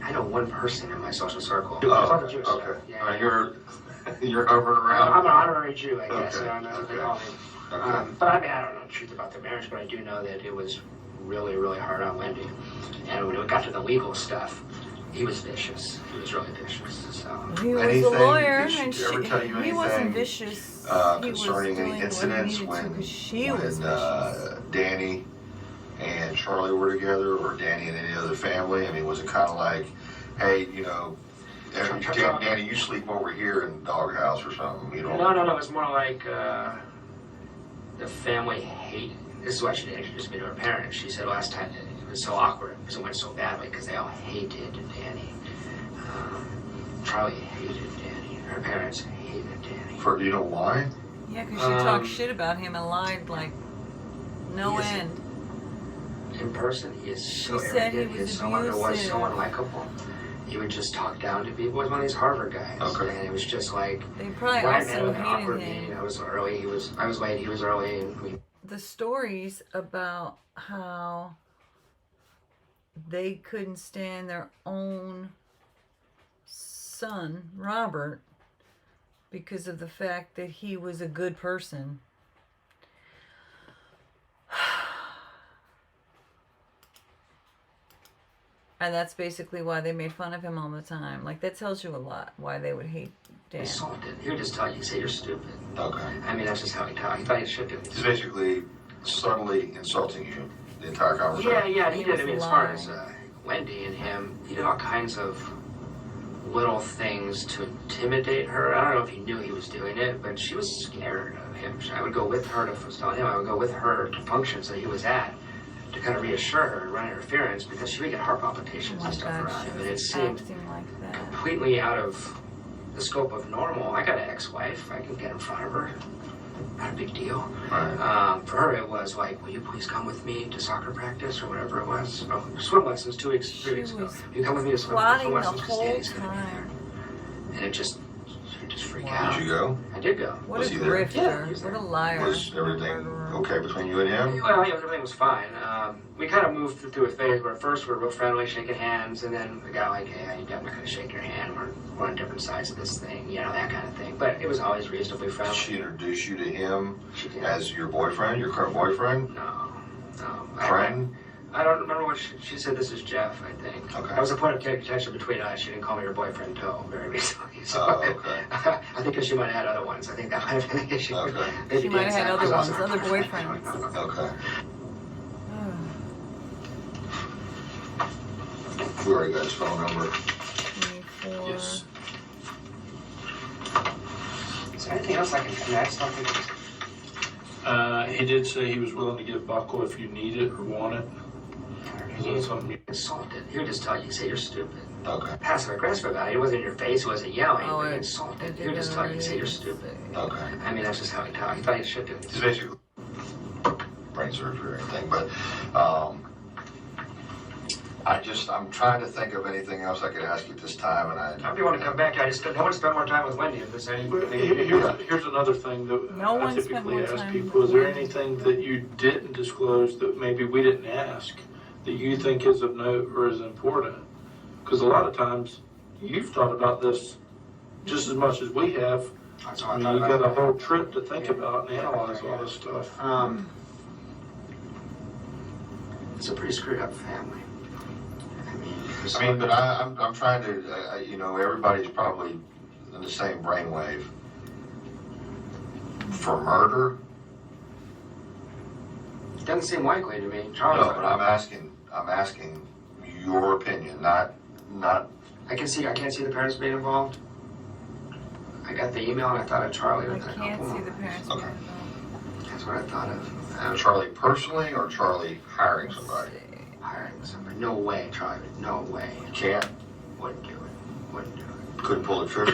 S5: I know one person in my social circle.
S4: Oh,
S5: Jewish
S4: okay.
S5: stuff. Yeah,
S4: Okay. You're hovering around.
S5: I'm an honorary Jew, I guess.
S4: Okay,
S5: I don't know what they
S4: okay.
S5: call me.
S4: Okay.
S5: But I mean, I don't know the truth about the marriage, but I do know that it was really, really hard on Wendy. And when it got to the legal stuff, he was vicious. He was really vicious. So
S1: He was
S4: Anything-
S1: a lawyer,
S4: did she
S1: and
S4: ever tell you
S1: he wasn't
S4: anything,
S1: vicious. He was
S4: concerning
S1: doing
S4: any
S1: what he
S4: incidents
S1: needed to
S4: when,
S1: 'cause she was vicious.
S4: Danny and Charlie were together, or Danny and any other family? I mean, was it kind of like, hey, you know, Danny, you sleep over here in the doghouse or something? You know?
S5: no. It was more like the family hate. This is why she didn't introduce me to her parents. She said last time that it was so awkward because it went so badly because they all hated Danny. Charlie hated Danny. Her parents hated Danny.
S4: For you know why?
S1: Yeah, because she talked shit about him and lied like no
S5: Yes.
S1: end.
S5: In person, he is so
S1: She said he
S5: arrogant.
S1: was
S5: He's so otherwise so
S1: abusive.
S5: unlikable. He would just talk down to people. He was one of these Harvard guys.
S4: Okay.
S5: And it was just like,
S1: They probably
S5: right
S1: also
S5: man with an
S1: hated
S5: awkward
S1: him.
S5: meeting. I was early. I was late. He was early. And we
S1: The stories about how they couldn't stand their own son, Robert, because of the fact that he was a good person. And that's basically why they made fun of him all the time. Like, that tells you a lot why they would hate Dan.
S5: Insulted. He would just tell you, say you're stupid.
S4: Okay.
S5: I mean, that's just how he talked. He thought he should do it.
S4: He's basically subtly insulting you the entire conversation.
S5: Yeah, he
S1: He
S5: did. I
S1: was
S5: mean, as far as
S1: lying.
S5: Wendy and him, he did all kinds of little things to intimidate her. I don't know if he knew he was doing it, but she was scared of him. I would go with her to telling him. I would go with her to functions that he was at to kind of reassure her and run interference because she would get heart palpitations
S1: Oh
S5: and
S1: my
S5: stuff
S1: God,
S5: around
S1: she
S5: him,
S1: was
S5: and it seemed
S1: acting like that.
S5: completely out of the scope of normal. I got an ex-wife. I can get in front of her. Not a big deal.
S4: Right.
S5: For her, it was like, will you please come with me to soccer practice or whatever it was? Oh, swim lessons 3 weeks ago.
S1: was
S5: Will you come with me to swim
S1: plotting the
S5: lessons because
S1: whole
S5: Danny's going to be there?
S1: time.
S5: And it just freak
S1: Wow.
S5: out.
S4: Did you go?
S5: I did go.
S1: What
S4: Was
S1: a
S4: he there?
S1: grifter.
S5: Yeah, he was
S1: What
S5: there.
S1: a liar.
S4: Was everything okay between you and him?
S5: Well, yeah, everything was fine. We kind of moved through a phase where at first we were real friendly, shaking hands, and then we got like, hey, I'm not going to shake your hand. We're on different sides of this thing, you know, that kind of thing. But it was always reasonably
S4: Did
S5: friendly.
S4: she introduce you to him
S5: She did.
S4: as your boyfriend, your current boyfriend?
S5: No.
S4: Friend?
S5: I don't remember what she said. This is Jeff, I think.
S4: Okay.
S5: That was a point of contention between us. She didn't call me her boyfriend until very recently. So
S4: Oh, okay.
S5: I think she might have had other ones. I think that might have been the issue.
S4: Okay.
S5: Maybe
S1: She might have had
S5: Dan
S1: other
S5: Sanders
S1: ones,
S5: also.
S1: other boyfriends.
S4: Okay. We already got his phone number.
S1: 24.
S2: Yes.
S5: Is there anything else I can connect?
S2: He did say he was willing to give buckle if you need it or want it. Is that something you...
S5: Insulted. He would just tell you, say you're stupid.
S4: Okay.
S5: Passive aggressive about it. It wasn't in your face. It wasn't yelling.
S1: Oh,
S5: but
S1: it-
S5: insulted.
S1: it
S5: He would just tell you,
S1: didn't
S5: say you're
S1: really-
S5: stupid.
S4: Okay.
S5: I mean, that's just how he talked. He thought he should do it.
S4: It's basically brain surgery or anything, but I'm trying to think of anything else I could ask you at this time, and
S5: If you want to come back, I just don't want to spend more time with Wendy if there's anything.
S2: Here's another thing that
S1: No
S2: I
S1: one spent
S2: typically
S1: more
S2: ask
S1: time
S2: people.
S1: with
S2: Is there
S1: Wendy.
S2: anything that you didn't disclose that maybe we didn't ask that you think is of note or is important? Because a lot of times you've thought about this just as much as we have.
S5: That's all
S2: I
S5: I
S2: mean,
S5: thought
S2: you
S5: about.
S2: got a whole trip to think about and analyze all this stuff.
S5: It's a pretty screwed up family.
S4: but I'm trying to, everybody's probably in the same brainwave. For murder?
S5: Doesn't seem likely to me.
S4: No,
S5: Charlie,
S4: but I'm asking your opinion, not.
S5: I can't see the parents being involved. I got the email and I thought of Charlie.
S1: I
S5: within a
S1: can't
S5: couple
S1: see the
S5: moments.
S1: parents
S4: Okay.
S1: being involved.
S5: That's what I thought of.
S4: Charlie personally or Charlie hiring somebody?
S5: Hiring somebody. No way, Charlie. No way.
S4: Can't,
S5: Wouldn't do it.
S4: couldn't pull the trigger.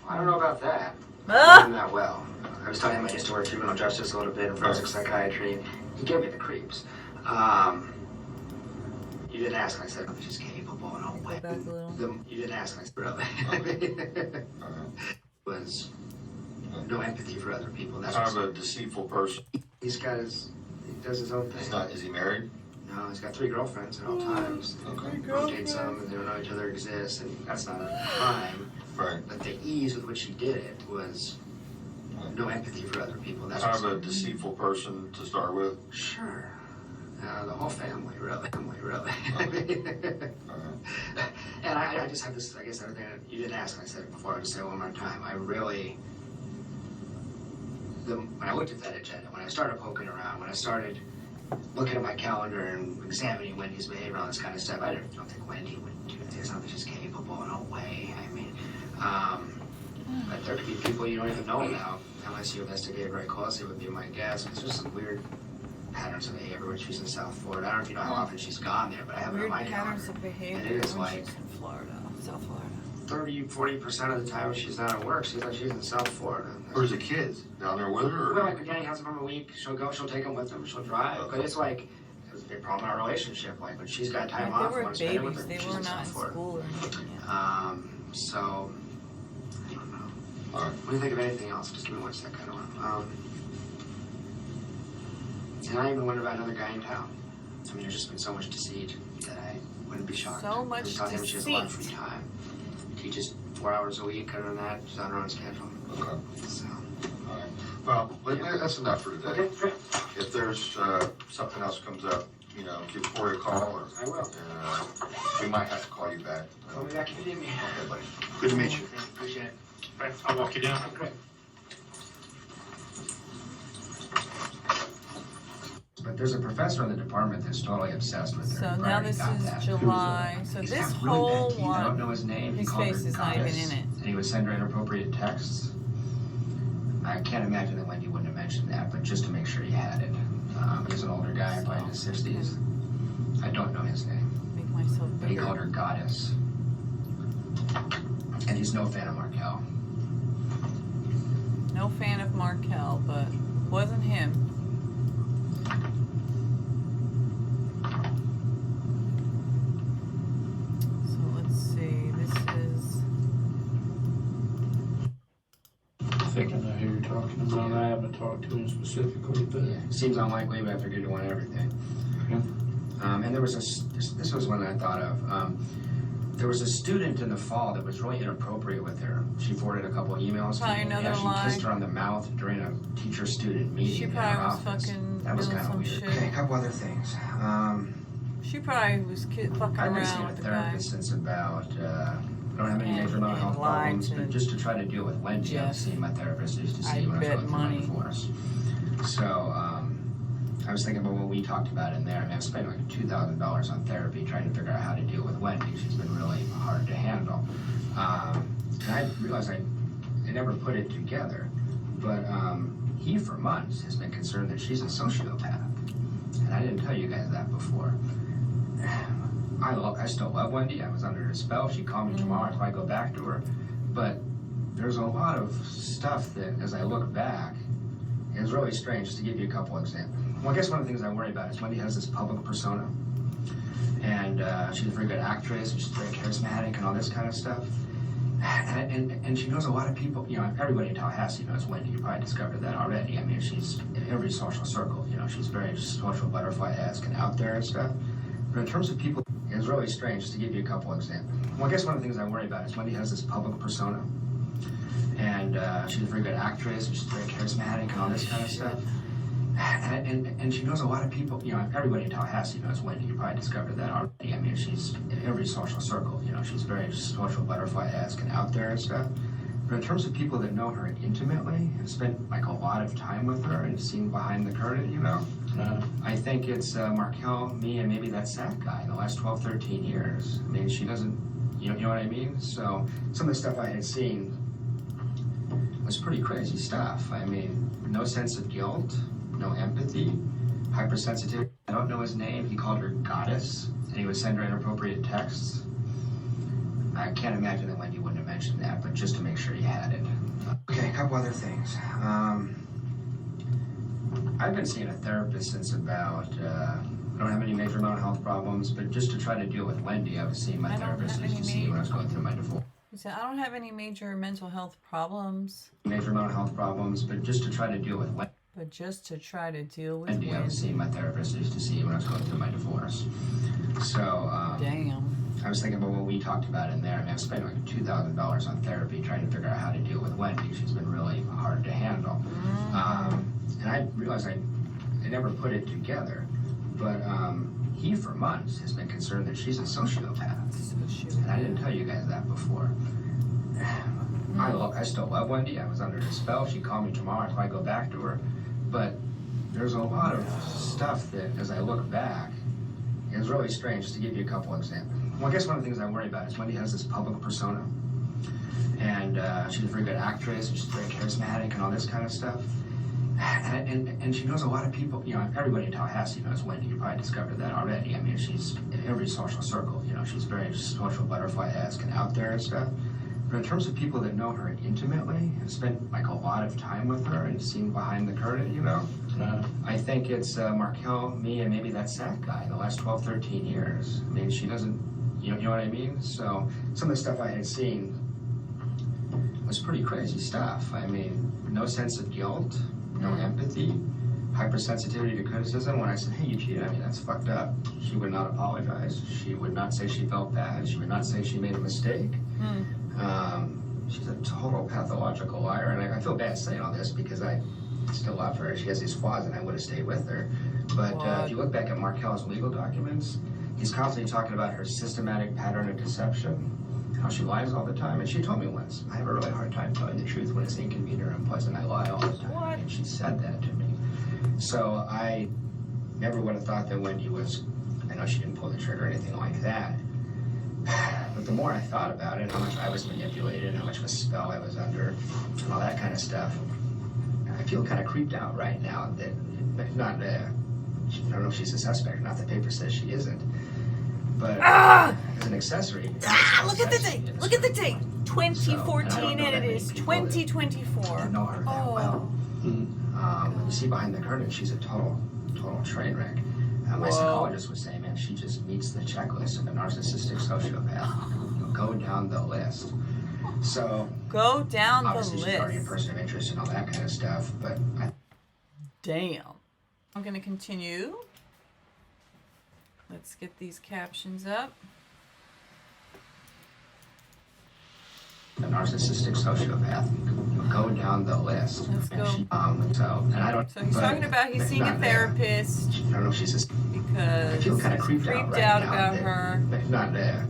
S5: I don't know about that.
S1: Ah!
S5: Not that well. I was telling him I used to work criminal justice a little bit in forensic psychiatry. He gave me the creeps. You didn't ask, I said, she's capable. No way.
S1: Go back a little.
S5: You didn't ask, I said, really. Was no empathy for other people. That's
S4: Kind of
S5: what
S4: a deceitful person.
S5: he does his own thing.
S4: Is he married?
S5: No, he's got 3 girlfriends at all times.
S4: Okay.
S5: Rotates them, and they don't know each other exists, and that's not a crime.
S4: Right.
S5: But the ease with which he did it was no empathy for other people. That's
S4: Kind of
S5: what
S4: a deceitful person to start with.
S5: Sure. The whole family, really. And I just have this, I guess, everything you didn't ask, and I said it before, I'll just say it one more time. When I looked at that agenda, when I started poking around, when I started looking at my calendar and examining Wendy's behavior and all this kind of stuff, I don't think Wendy would do this. I don't think she's capable. No way. I mean, but there could be people you don't even know about unless you investigate very closely, would be my guess. It's just some weird patterns of behavior when she's in South Florida. I don't know if you know how often she's gone there, but I have it on
S1: Weird
S5: my
S1: patterns
S5: calendar.
S1: of behavior
S5: And it is
S1: when
S5: like
S1: she's in Florida, South Florida.
S5: 30-40% of the time when she's not at work, she's in South Florida.
S4: Where's the kids? Down there with her?
S5: Well, like when Danny has them for a week, she'll take them with them, she'll drive. But it's like, it was a big problem in our relationship. Like when she's got time
S1: Like,
S5: off,
S1: they
S5: I
S1: were
S5: want to spend it with
S1: babies.
S5: her.
S1: They
S5: She's
S1: were
S5: in
S1: not
S5: South
S1: in
S5: Florida.
S1: school or anything yet.
S5: So, I don't know.
S4: All right.
S5: What do you think of anything else? Just give me one second. I don't know. And I even wonder about another guy in town. I mean, there's just been so much deceit that I wouldn't be shocked.
S1: So much
S5: I'm telling him she has a lot of free
S1: deceit.
S5: time. Teaches 4 hours a week. Other than that, she's on her own schedule.
S4: Okay.
S5: So,
S4: All right. Well, that's enough for today.
S5: okay, great.
S4: If there's something else comes up, you know, give Corey a call, or
S5: I will.
S4: we might have to call you back.
S5: Call me back if you need me.
S4: Okay, buddy. Good to meet you.
S5: Appreciate it.
S2: Right, I'll walk you down.
S5: Great. But there's a professor in the department that's totally obsessed with her.
S1: So
S5: You've
S1: now
S5: already
S1: this
S5: got
S1: is
S5: that.
S1: July. So
S5: He's
S1: this
S5: got really bad
S1: whole
S5: teeth. I don't know
S1: one,
S5: his name. He
S1: his
S5: called her
S1: face is not even
S5: goddess,
S1: in it.
S5: And he would send her inappropriate texts. I can't imagine that Wendy wouldn't have mentioned that, but just to make sure he had it. He's an older guy, probably in his 60s. I don't know his name,
S1: Make myself
S5: but he
S1: bigger.
S5: called her goddess. And he's no fan of Markel.
S1: No fan of Markel, but wasn't him. So let's see. This is
S2: I think I know who you're talking about. I haven't talked to him specifically, but
S5: Yeah, seems unlikely, but I figured you want everything. And there was this was one I thought of. There was a student in the fall that was really inappropriate with her. She forwarded a couple emails to
S1: Probably
S5: me.
S1: another
S5: She
S1: lie.
S5: kissed her on the mouth during a teacher-student meeting
S1: She
S5: in
S1: probably
S5: her
S1: was
S5: office.
S1: fucking
S5: That was
S1: doing
S5: kind of
S1: some
S5: weird.
S1: shit.
S5: Okay, a couple other things.
S1: she probably was fucking
S5: I've been
S1: around
S5: seeing a
S1: with the guy.
S5: therapist since about, I don't have any
S1: And-
S5: major mental
S1: and
S5: health
S1: lied
S5: problems,
S1: to
S5: but just to try to deal with Wendy, I was
S1: Jeff.
S5: seeing my therapist used to see
S1: I
S5: when I was
S1: bet
S5: going through my
S1: money.
S5: divorce. So, I was thinking about what we talked about in there. I mean, I've spent like $2,000 on therapy trying to figure out how to deal with Wendy. She's been really hard to handle. And I realized I never put it together, but he for months has been concerned that she's a sociopath. And I didn't tell you guys that before. I still love Wendy. I was under her spell. She called me tomorrow. I'd probably go back to her. But there's a lot of stuff that, as I look back, is really strange. Just to give you a couple examples. Well, I guess one of the things I worry about is Wendy has this public persona. And she's a very good actress. She's very charismatic and all this kind of stuff. And she knows a lot of people. You know, everybody in Tallahassee knows Wendy. You probably discovered that already. I mean, she's in every social circle. You know, she's very social butterfly-esque and out there and stuff. But in terms of people, it's really strange. Just to give you a couple examples. Well, I guess one of the things I worry about is Wendy has this public persona. And she's a very good actress. She's very charismatic and all this kind of stuff. And she knows a lot of people. You know, everybody in Tallahassee knows Wendy. You probably discovered that already. I mean, she's in every social circle. You know, she's very social butterfly-esque and out there and stuff. But in terms of people that know her intimately, have spent like a lot of time with her and seen behind the curtain, you know, I think it's Markel, me, and maybe that Zach guy in the last 12, 13 years. I mean, she doesn't, you know what I mean? So some of the stuff I had seen was pretty crazy stuff. I mean, no sense of guilt, no empathy, hypersensitivity. I don't know his name. He called her goddess, and he would send her inappropriate texts. I can't imagine that Wendy wouldn't have mentioned that, but just to make sure he had it. Okay, a couple other things. I've been seeing a therapist since about, I don't have any major mental health problems, but just to try to deal with Wendy, I was seeing my
S1: I don't
S5: therapist
S1: have
S5: used to
S1: any
S5: see when I was going through my divorce.
S1: He said, I don't have any major mental health problems,
S5: Major mental health problems, but just to try to deal with Wendy.
S1: but just to try to deal with
S5: Wendy, I was seeing my therapist used to see when I was going through my divorce. So,
S1: Damn.
S5: I was thinking about what we talked about in there. I mean, I've spent like $2,000 on therapy trying to figure out how to deal with Wendy. She's been really hard to handle. And I realized I never put it together, but he for months has been concerned that she's a sociopath. And I didn't tell you guys that before. I still love Wendy. I was under her spell. She called me tomorrow. I'd probably go back to her. But there's a lot of stuff that, as I look back, is really strange. Just to give you a couple examples. Well, I guess one of the things I worry about is Wendy has this public persona. And she's a very good actress. She's very charismatic and all this kind of stuff. And she knows a lot of people. You know, everybody in Tallahassee knows Wendy. You probably discovered that already. I mean, she's in every social circle. You know, she's very social butterfly-esque and out there and stuff. But in terms of people that know her intimately, have spent like a lot of time with her and seen behind the curtain, you know, I think it's Markel, me, and maybe that Zach guy in the last 12, 13 years. I mean, she doesn't, you know what I mean? So some of the stuff I had seen was pretty crazy stuff. I mean, no sense of guilt, no empathy, hypersensitivity to criticism. When I said, hey, you cheated, I mean, that's fucked up. She would not apologize. She would not say she felt bad. She would not say she made a mistake. She's a total pathological liar. And I feel bad saying all this because I still love her. She has these flaws and I would have stayed with her. But if you look back at Markel's legal documents, he's constantly talking about her systematic pattern of deception, how she lies all the time. And she told me once, I have a really hard time telling the truth when it's inconvenient or unpleasant. I lie all the time.
S1: What?
S5: And she said that to me. So I never would have thought that Wendy was, I know she didn't pull the trigger or anything like that. But the more I thought about it, how much I was manipulated, how much of a spell I was under, and all that kind of stuff, I feel kind of creeped out right now that, not, I don't know if she's a suspect, not the paper says she isn't, but as an accessory.
S1: Look at the date. Look at the date. 2014 and it is 2024.
S5: Know her that well. When you see behind the curtain, she's a total train wreck. My psychologist was saying, man, she just meets the checklist of a narcissistic sociopath. Go down the list. So
S1: go down the list.
S5: Obviously, she's already a person of interest and all that kind of stuff. But
S1: damn. I'm gonna continue. Let's get these captions up.
S5: A narcissistic sociopath. Go down the list.
S1: Let's go.
S5: So
S1: he's talking about he's seeing a therapist.
S5: I don't know if she's
S1: because
S5: I feel kind of creeped out right now
S1: about her.
S5: Not I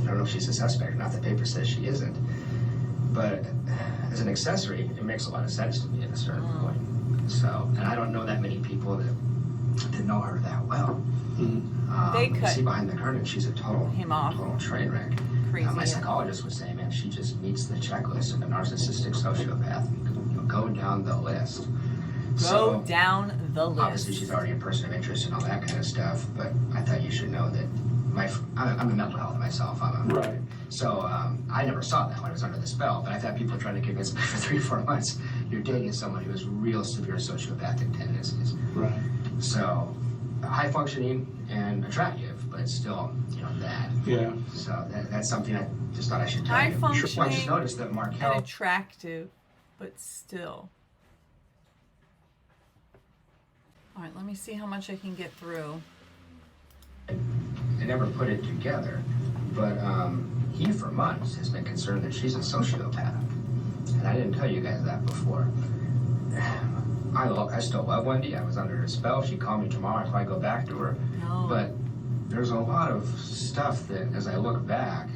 S5: don't know if she's a suspect. Not the paper says she isn't. But as an accessory, it makes a lot of sense to me at a certain point. So, and I don't know that many people that know her that well.
S1: They
S5: you
S1: cut
S5: see behind the curtain, she's a total train wreck.
S1: Crazy.
S5: My psychologist was saying, man, she just meets the checklist of a narcissistic sociopath. Go down the list.
S1: Go down the list.
S5: Obviously, she's already a person of interest and all that kind of stuff, but I thought you should know that I'm a mental health myself.
S2: Right.
S5: So I never saw that when I was under the spell, but I've had people trying to convince me for 3 or 4 months you're dating someone who has real severe sociopathic tendencies.
S2: Right.
S5: So high functioning and attractive, but still, that.
S2: Yeah.
S5: So that's something I just thought I should tell
S1: high
S5: you.
S1: functioning
S5: I just noticed that Markel...
S1: and attractive, but still. All right, let me see how much I can get through.
S5: I never put it together, but he for months has been concerned that she's a sociopath, and I didn't tell you guys that before. I still love Wendy. I was under her spell. If she called me tomorrow, I'd probably go back to her.
S1: No.
S5: But there's a lot of stuff that, as I look back,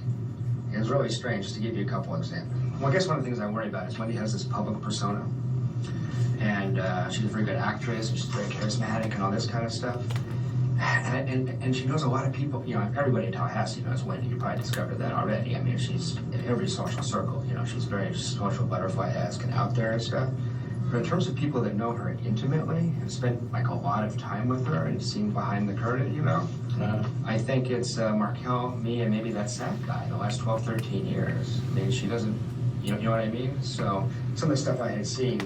S5: is really strange. Just to give you a couple examples. Well, I guess one of the things I worry about is Wendy has this public persona, and she's a very good actress, and she's very charismatic and all this kind of stuff. And she knows a lot of people, everybody in Tallahassee knows Wendy. You probably discovered that already. I mean, she's in every social circle, she's very social butterfly-esque and out there and stuff. But in terms of people that know her intimately, have spent like a lot of time with her and seen behind the curtain, I think it's Markel, me, and maybe that Zach guy the last 12, 13 years. I mean, she doesn't, you know what I mean? So some of the stuff I had seen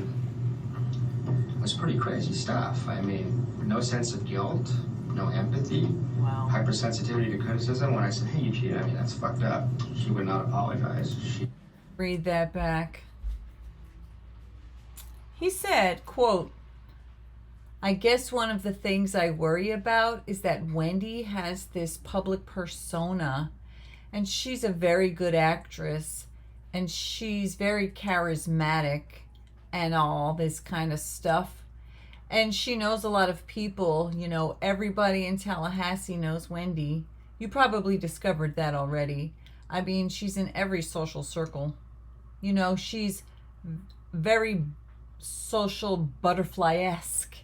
S5: was pretty crazy stuff. I mean, no sense of guilt. No empathy,
S1: wow.
S5: Hypersensitivity to criticism. When I said, hey, you cheated, I mean, that's fucked up. She would not apologize.
S1: Read that back. He said, quote, I guess one of the things I worry about is that Wendy has this public persona, and she's a very good actress, and she's very charismatic and all this kind of stuff. And she knows a lot of people, everybody in Tallahassee knows Wendy. You probably discovered that already. I mean, she's in every social circle. She's very social butterfly-esque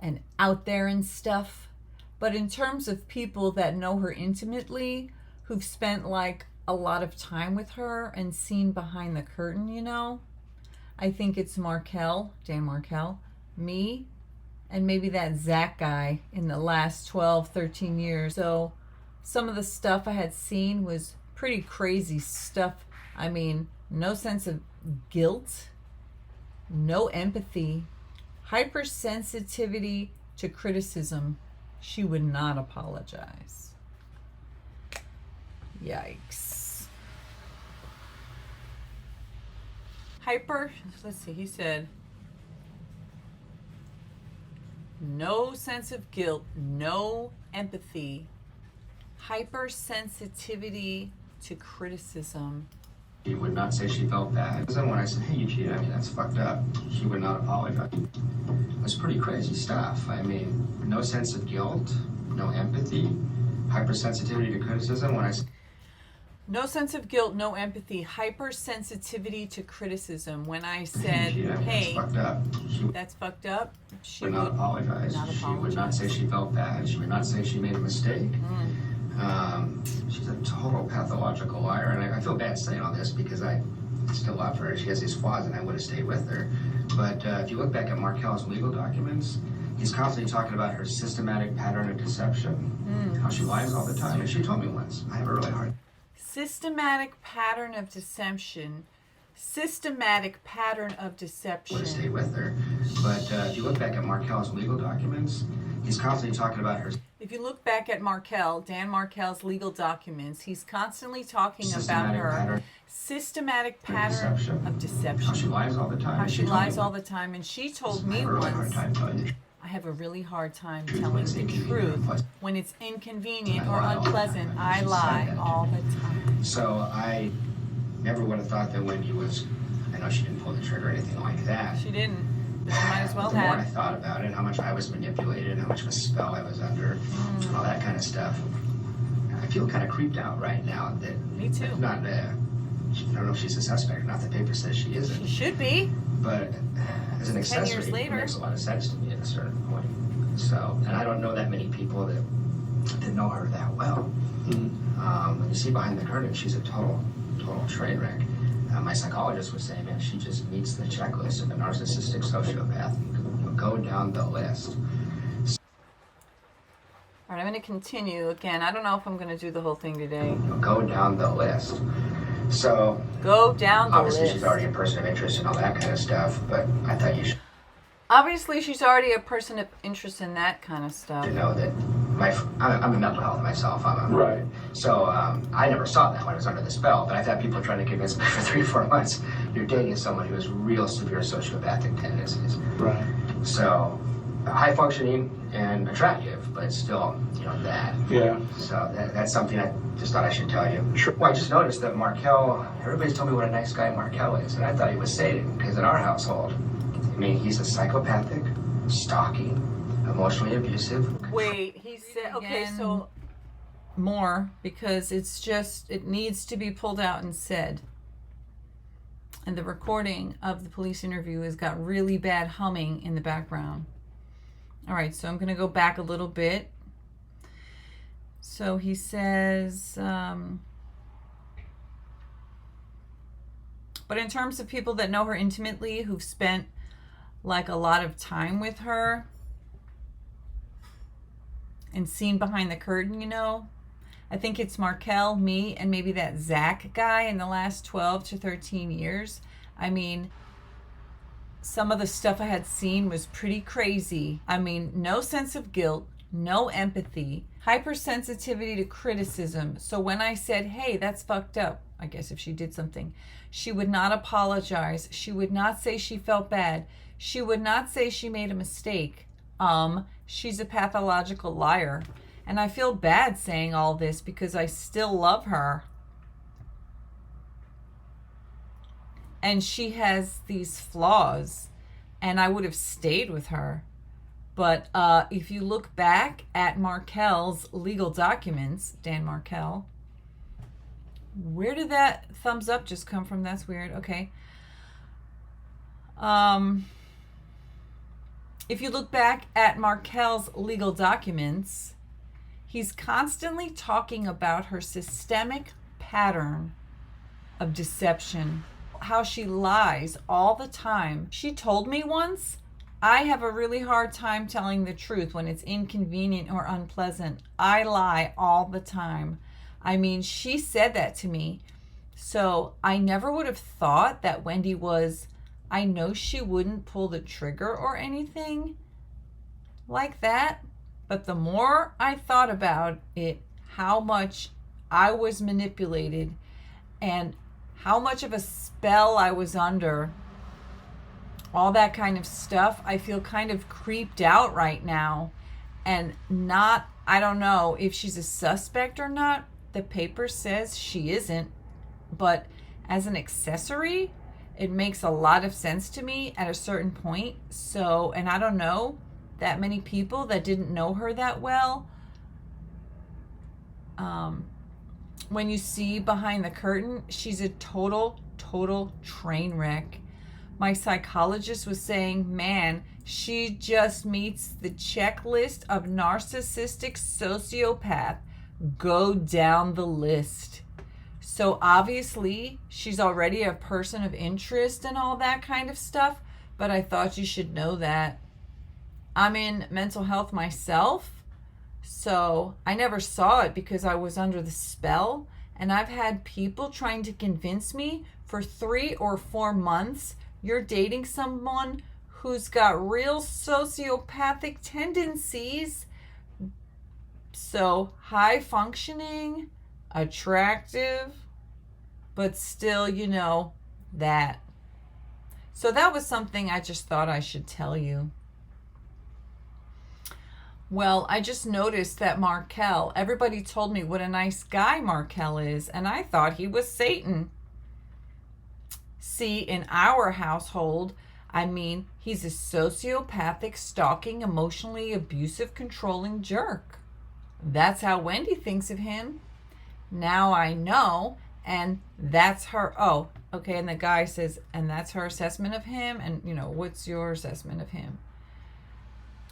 S1: and out there and stuff. But in terms of people that know her intimately, who've spent like a lot of time with her and seen behind the curtain, I think it's Dan Markel, me, and maybe that Zach guy in the last 12, 13 years. So some of the stuff I had seen was pretty crazy stuff. I mean, no sense of guilt, no empathy, hypersensitivity to criticism. She would not apologize. Yikes. Let's see, he said, no sense of guilt, no empathy, hypersensitivity to criticism.
S5: She would not say she felt bad. Then when I said, hey, you cheated on me, that's fucked up, she would not apologize. It was pretty crazy stuff. I mean, no sense of guilt, no empathy, hypersensitivity to criticism. When I said,
S1: No sense of guilt, no empathy, hypersensitivity to criticism. When I said, hey,
S5: that's fucked up, she
S1: that's fucked up, she
S5: would not apologize. She would not say she felt bad. She would not say she made a mistake. She's a total pathological liar, and I feel bad saying all this because I still love her. She has these flaws, and I would have stayed with her. But if you look back at Markel's legal documents, he's constantly talking about her systematic pattern of deception, how she lies all the time. And she told me once, I have a really hard
S1: systematic pattern of deception. Systematic pattern of deception.
S5: would have stayed with her. But if you look back at Markel's legal documents, he's constantly talking about her.
S1: If you look back at Dan Markel's legal documents, he's constantly talking about her systematic pattern of deception.
S5: How she lies all the time.
S1: How she lies all the time. And she told me once, I have a really hard time telling the truth. When it's inconvenient or unpleasant, I lie all the time.
S5: So I never would have thought that Wendy was, I know she didn't pull the trigger or anything like that.
S1: She didn't. But she might as well
S5: The more I
S1: have.
S5: thought about it, how much I was manipulated, how much of a spell I was under, and all that kind of stuff. I feel kind of creeped out right now that.
S1: Me too.
S5: Not, I don't know if she's a suspect or not. The paper says she isn't.
S1: She should be.
S5: But as an
S1: 10
S5: accessory,
S1: years
S5: it
S1: later.
S5: makes a lot of sense to me at a certain point. So, and I don't know that many people that know her that well. When you see behind the curtain, she's a total train wreck. My psychologist was saying, man, she just meets the checklist of a narcissistic sociopath. You go down the list.
S1: All right, I'm going to continue. Again, I don't know if I'm going to do the whole thing today.
S5: Go down the list. So,
S1: Go down the
S5: obviously
S1: list.
S5: she's already a person of interest and all that kind of stuff, but I thought you should
S1: Obviously, she's already a person of interest in that kind of stuff.
S5: know that I'm a mental health myself.
S2: Right.
S5: So I never saw that when I was under the spell, but I've had people trying to convince me for 3 or 4 months you're dating someone who has real severe sociopathic tendencies.
S2: Right.
S5: So high functioning and attractive, but still, that.
S2: Yeah.
S5: So that's something I just thought I should tell you.
S2: Sure.
S5: Well, I just noticed that Markel, everybody's told me what a nice guy Markel is, and I thought he was Satan, because in our household, he's a psychopathic, stalking, emotionally abusive.
S1: Wait, he said, okay, so more, because it needs to be pulled out and said. And the recording of the police interview has got really bad humming in the background. All right, so I'm going to go back a little bit. So he says, but in terms of people that know her intimately, who've spent like a lot of time with her and seen behind the curtain, I think it's Markel, me, and maybe that Zach guy in the last 12 to 13 years. Some of the stuff I had seen was pretty crazy. No sense of guilt, no empathy, hypersensitivity to criticism. So when I said, hey, that's fucked up, I guess if she did something, she would not apologize. She would not say she felt bad. She would not say she made a mistake. She's a pathological liar. And I feel bad saying all this because I still love her. And she has these flaws. And I would have stayed with her. But if you look back at Markel's legal documents, Dan Markel, where did that thumbs up just come from? That's weird. Okay. If you look back at Markel's legal documents, he's constantly talking about her systemic pattern of deception, how she lies all the time. She told me once, I have a really hard time telling the truth when it's inconvenient or unpleasant. I lie all the time. She said that to me. So I never would have thought that Wendy was, I know she wouldn't pull the trigger or anything like that. But the more I thought about it, how much I was manipulated and how much of a spell I was under, all that kind of stuff, I feel kind of creeped out right now. And I don't know if she's a suspect or not. The paper says she isn't. But as an accessory, it makes a lot of sense to me at a certain point. So, and I don't know that many people that didn't know her that well. When you see behind the curtain, she's a total train wreck. My psychologist was saying, man, she just meets the checklist of narcissistic sociopath. Go down the list. So obviously, she's already a person of interest and all that kind of stuff, but I thought you should know that. I'm in mental health myself, so I never saw it because I was under the spell, and I've had people trying to convince me for 3 or 4 months you're dating someone who's got real sociopathic tendencies. So high functioning, attractive, but still, you know, that. So that was something I just thought I should tell you. Well, I just noticed that Markel, everybody told me what a nice guy Markel is, and I thought he was Satan. See, in our household, I mean, he's a sociopathic, stalking, emotionally abusive, controlling jerk. That's how Wendy thinks of him. Now I know, and that's her. Oh, okay. And the guy says, and that's her assessment of him. And, you know, what's your assessment of him?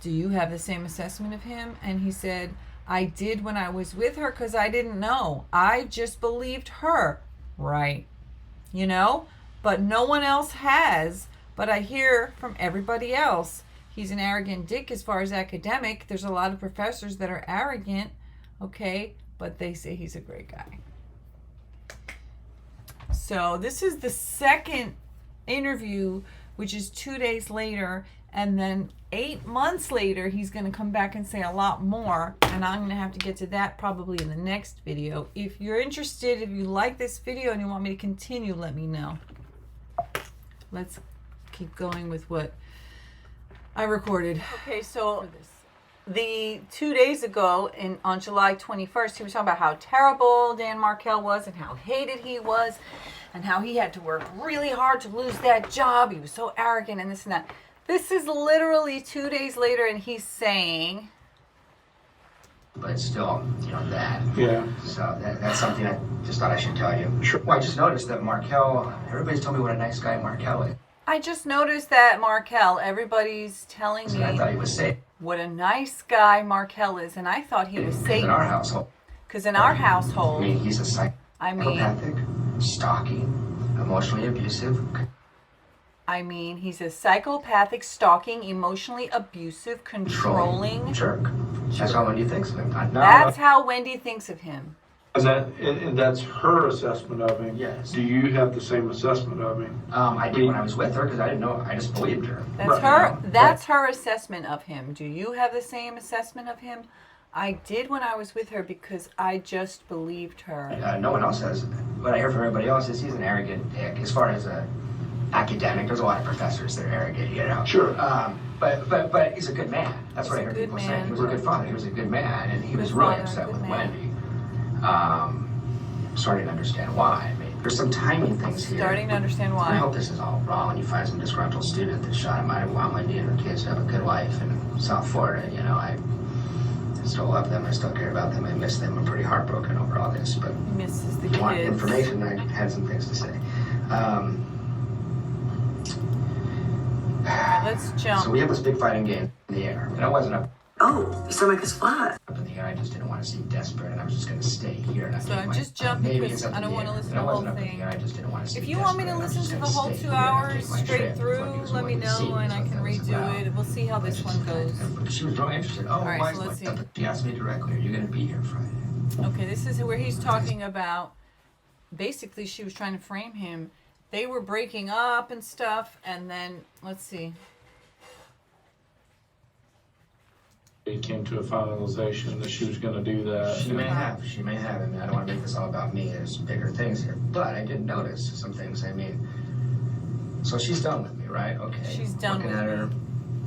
S1: Do you have the same assessment of him? And he said, I did when I was with her because I didn't know. I just believed her. Right. You know, but no one else has. But I hear from everybody else. He's an arrogant dick as far as academic. There's a lot of professors that are arrogant, okay, but they say he's a great guy. So this is the second interview, which is 2 days later, and then 8 months later, he's going to come back and say a lot more, and I'm going to have to get to that probably in the next video. If you're interested, if you like this video and you want me to continue, let me know. Let's keep going with what I recorded. Okay, so the 2 days ago on July 21st, he was talking about how terrible Dan Markel was and how hated he was and how he had to work really hard to lose that job. He was so arrogant and this and that. This is literally 2 days later and he's saying...
S5: But still, you know, that.
S2: Yeah.
S5: So that's something I just thought I should tell you.
S2: Sure.
S5: Well, I just noticed that Markel, everybody's told me what a nice guy Markel is.
S1: I just noticed that Markel, everybody's telling me
S5: I thought he was safe.
S1: what a nice guy Markel is, and I thought he was Satan.
S5: In our household.
S1: Because in our household,
S5: I mean, he's a psychopathic, stalking, emotionally abusive.
S1: He's a psychopathic, stalking, emotionally abusive, controlling
S5: jerk. That's how Wendy thinks of him.
S1: That's how Wendy thinks of him.
S2: And that's her assessment of him.
S5: Yes.
S2: Do you have the same assessment of him?
S5: I did when I was with her because I didn't know. I just believed her.
S1: That's her. That's her assessment of him. Do you have the same assessment of him? I did when I was with her because I just believed her.
S5: No one else has. What I hear from everybody else is he's an arrogant dick. As far as academic, there's a lot of professors that are arrogant, you know.
S2: Sure.
S5: But he's a good man. That's what I heard people say. He was a good father. He was a good man, and he was really upset with Wendy. Starting to understand why. I mean, there's some timing things here.
S1: Starting to understand why.
S5: I hope this is all wrong and you find some disgruntled student that shot him. I want Wendy and her kids to have a good life in South Florida. You know, I still love them. I still care about them. I miss them. I'm pretty heartbroken over all this. But
S1: he misses the
S5: if you want
S1: kids.
S5: information, I had some things to say.
S1: Let's jump.
S5: So we have this big fighting game in the air. And I wasn't up.
S9: Oh, your stomach is flat.
S5: Up in the air, I just didn't want to seem desperate, and I was just going to stay here. And
S1: So I'm just jumping because I don't want to listen to the whole thing.
S5: I just didn't want to seem
S1: If you want me to listen to the whole 2 hours straight through, let me know and I can redo it. We'll see how this one goes.
S5: She was really interested. Oh,
S1: right,
S5: why
S1: so let's see.
S5: She asked me directly, are you going to be here Friday?
S1: Okay, this is where he's talking about, basically she was trying to frame him. They were breaking up and stuff, and then, let's see.
S2: It came to a finalization that she was going to do that.
S5: She may have. I mean, I don't want to make this all about me. There's bigger things here. But I did notice some things. I mean, so she's done with me, right? Okay.
S1: She's done
S5: Looking
S1: with
S5: at her,
S1: me.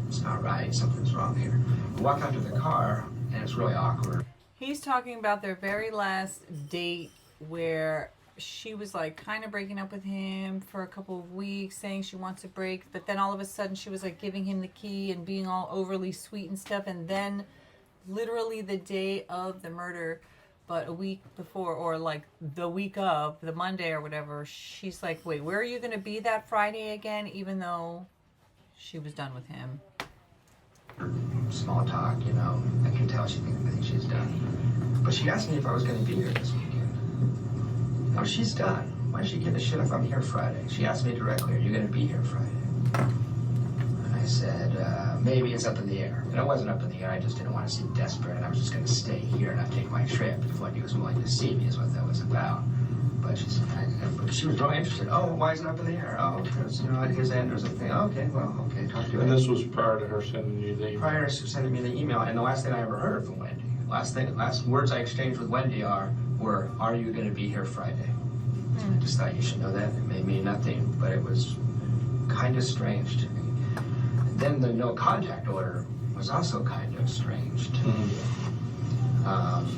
S5: it's not right. Something's wrong here. We walk out to the car, and it's really awkward.
S1: He's talking about their very last date where she was like kind of breaking up with him for a couple of weeks, saying she wants a break, but then all of a sudden she was like giving him the key and being all overly sweet and stuff, and then literally the day of the murder, but a week before, or like the week of, the Monday or whatever, she's like, wait, where are you going to be that Friday again? Even though she was done with him.
S7: Small talk, you know. I can tell she thinks she's done. But she asked me if I was going to be here this weekend. No, she's done. Why does she give a shit if I'm here Friday? She asked me directly, are you going to be here Friday? And I said, maybe it's up in the air. And it wasn't up in the air, I just didn't want to seem desperate, and I was just going to stay here and not take my trip if Wendy was willing to see me, is what that was about. But she said, she was really interested. Oh, why is it up in the air? Oh, because, you know, at his end there's a thing. Oh, okay, well, okay, talk to you.
S2: And this was prior to her sending you the email?
S7: Prior to sending me the email, and the last thing I ever heard from Wendy, last words I exchanged with Wendy were, are you going to be here Friday? I just thought you should know that. It may mean nothing, but it was kind of strange to me. And then the no contact order was also kind of strange to me.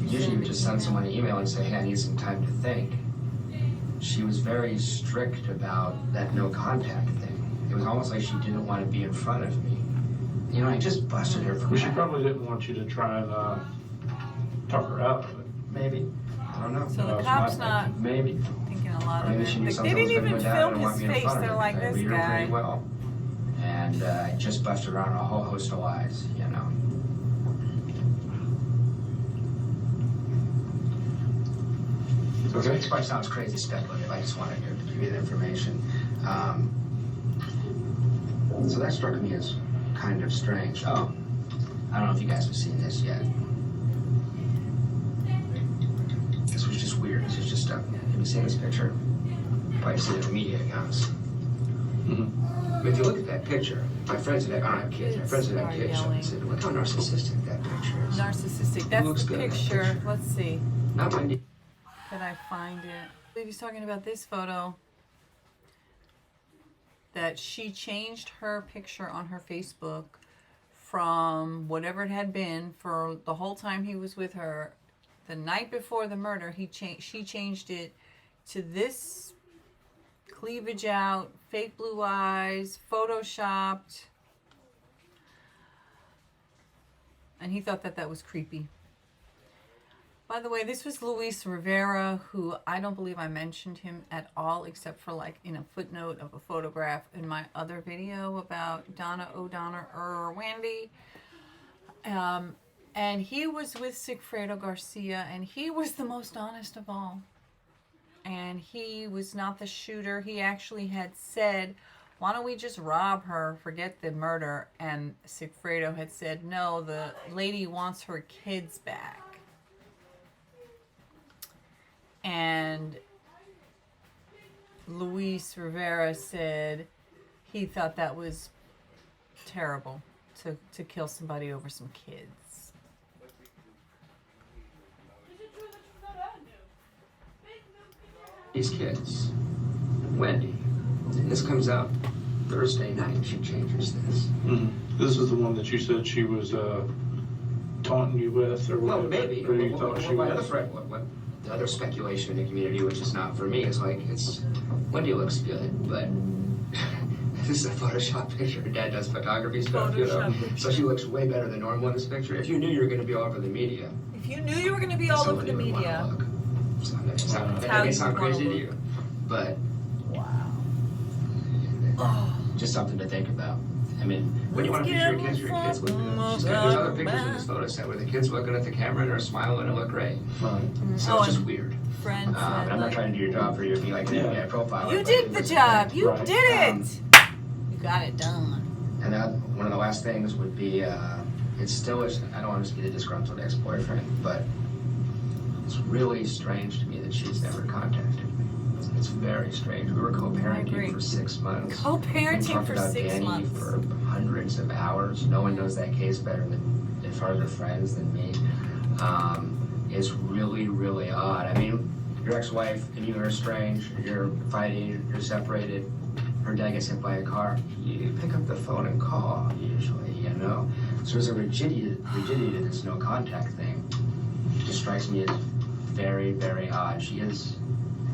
S7: Usually you just send someone an email and say, hey, I need some time to think. She was very strict about that no contact thing. It was almost like she didn't want to be in front of me. You know, I just busted her for
S2: Well, she
S7: that.
S2: probably didn't want you to try and talk her out of it.
S7: Maybe. I don't know.
S1: So the cop's not
S7: Maybe.
S1: thinking a lot
S7: Or
S1: of
S7: maybe
S1: it.
S7: she knew
S1: Like,
S7: something
S1: they
S7: was
S1: didn't
S7: going to
S1: even
S7: go down
S1: film
S7: and want
S1: his
S7: me in
S1: face.
S7: front of
S1: They're
S7: her.
S1: like,
S7: I
S1: this
S7: read her
S1: guy.
S7: pretty well. And I just busted around a whole host of lies, you know.
S2: Okay.
S7: This probably sounds crazy speculative. I just wanted to give you the information. So that struck me as kind of strange. Oh, I don't know if you guys have seen this yet. This was just weird. This is just have you seen this picture? Probably seen it in media accounts.
S2: Mm-hmm.
S7: If you look at that picture, my friends that I don't have kids. My friends that have kids
S1: Yelling.
S7: said, look how narcissistic that picture is.
S1: Narcissistic. That's
S7: Looks
S1: the
S7: good, that
S1: picture.
S7: picture.
S1: Let's see.
S7: Not my.
S1: Can I find it? I believe he's talking about this photo. That she changed her picture on her Facebook from whatever it had been for the whole time he was with her. The night before the murder, she changed it to this cleavage out, fake blue eyes, photoshopped. And he thought that was creepy. By the way, this was Luis Rivera, who I don't believe I mentioned him at all, except for like in a footnote of a photograph in my other video about Donna O'Donnell or Wendy. And he was with Sigfredo Garcia, and he was the most honest of all. And he was not the shooter. He actually had said, why don't we just rob her, forget the murder? And Sigfredo had said, no, the lady wants her kids back. And Luis Rivera said he thought that was terrible to kill somebody over some kids.
S7: These kids, Wendy, and this comes out Thursday night. She changes this.
S2: Mm-hmm. This is the one that you said she was taunting you with, or
S7: Well,
S2: whatever.
S7: maybe.
S2: Or you thought she
S7: my
S2: was.
S7: other friend, what the other speculation in the community, which is not for me, is like Wendy looks good, but this is a Photoshop picture. Her dad does photography stuff, you know.
S1: Photoshop
S7: So she looks way better than normal in this picture. If you knew you were going to be all over the media,
S1: If you knew you were going to be all over
S7: somebody
S1: the
S7: would
S1: media.
S7: wanna look. So that
S1: how
S7: may
S1: you
S7: sound
S1: wanna
S7: crazy to
S1: look.
S7: you, but
S1: Oh.
S7: just something to think about. I mean, when you want to
S1: Let's
S7: picture your kids with
S1: get
S7: just there's other pictures in this photo set where the kids looking at the camera and are smiling and look great.
S2: Right.
S7: So it's just weird.
S1: Friends.
S7: And I'm not trying to do your job for you to be like an FBI profiler.
S1: You
S7: but
S1: did
S7: it
S1: the
S7: was-
S1: job. You
S2: Right.
S1: did it. You got it done.
S7: And that one of the last things would be, it's still, I don't want to just be the disgruntled ex-boyfriend, but it's really strange to me that she's never contacted me. It's very strange. We were
S1: I agree.
S7: co-parenting for 6 months. We
S1: Co-parenting
S7: talked
S1: for
S7: about
S1: 6
S7: Danny
S1: months.
S7: for hundreds of hours. No one knows that case better than, as far as their friends, than me. It's really, really odd. I mean, your ex-wife and you are estranged, you're fighting, you're separated, her dad gets hit by a car, you pick up the phone and call, usually, you know? So there's a rigidity to this no contact thing. It just strikes me as very, very odd. She is,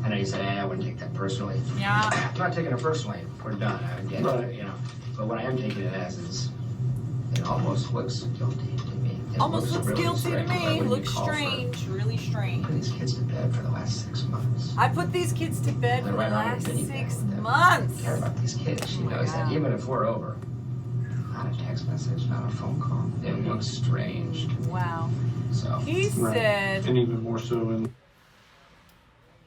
S7: and
S5: I know you said, I wouldn't take that personally.
S1: Yeah.
S5: I'm not taking it personally. We're done. I get it, you know. But what I am taking it as is, it almost looks guilty to me. It
S1: Almost looks
S5: really
S1: guilty to
S5: strange. Why
S1: me.
S5: wouldn't you
S1: Looks
S5: call for
S1: strange. Really strange.
S5: putting these kids to bed for the last 6 months?
S1: I put these kids to bed for the
S5: Right on
S1: last
S5: the minivan
S1: 6
S5: with them.
S1: months.
S5: I care about these kids. She knows that. Even if we're over, not a text message, not a phone call. It looks strange.
S1: Wow.
S5: So
S1: He said,
S2: And even more so in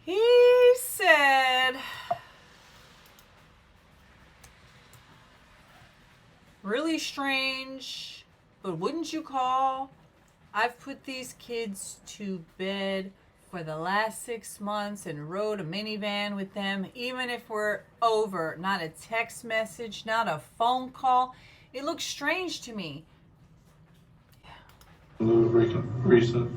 S1: he said, really strange, but wouldn't you call? I've put these kids to bed for the last 6 months and rode a minivan with them, even if we're over. Not a text message, not a phone call. It looks strange to me.
S2: lieu of recent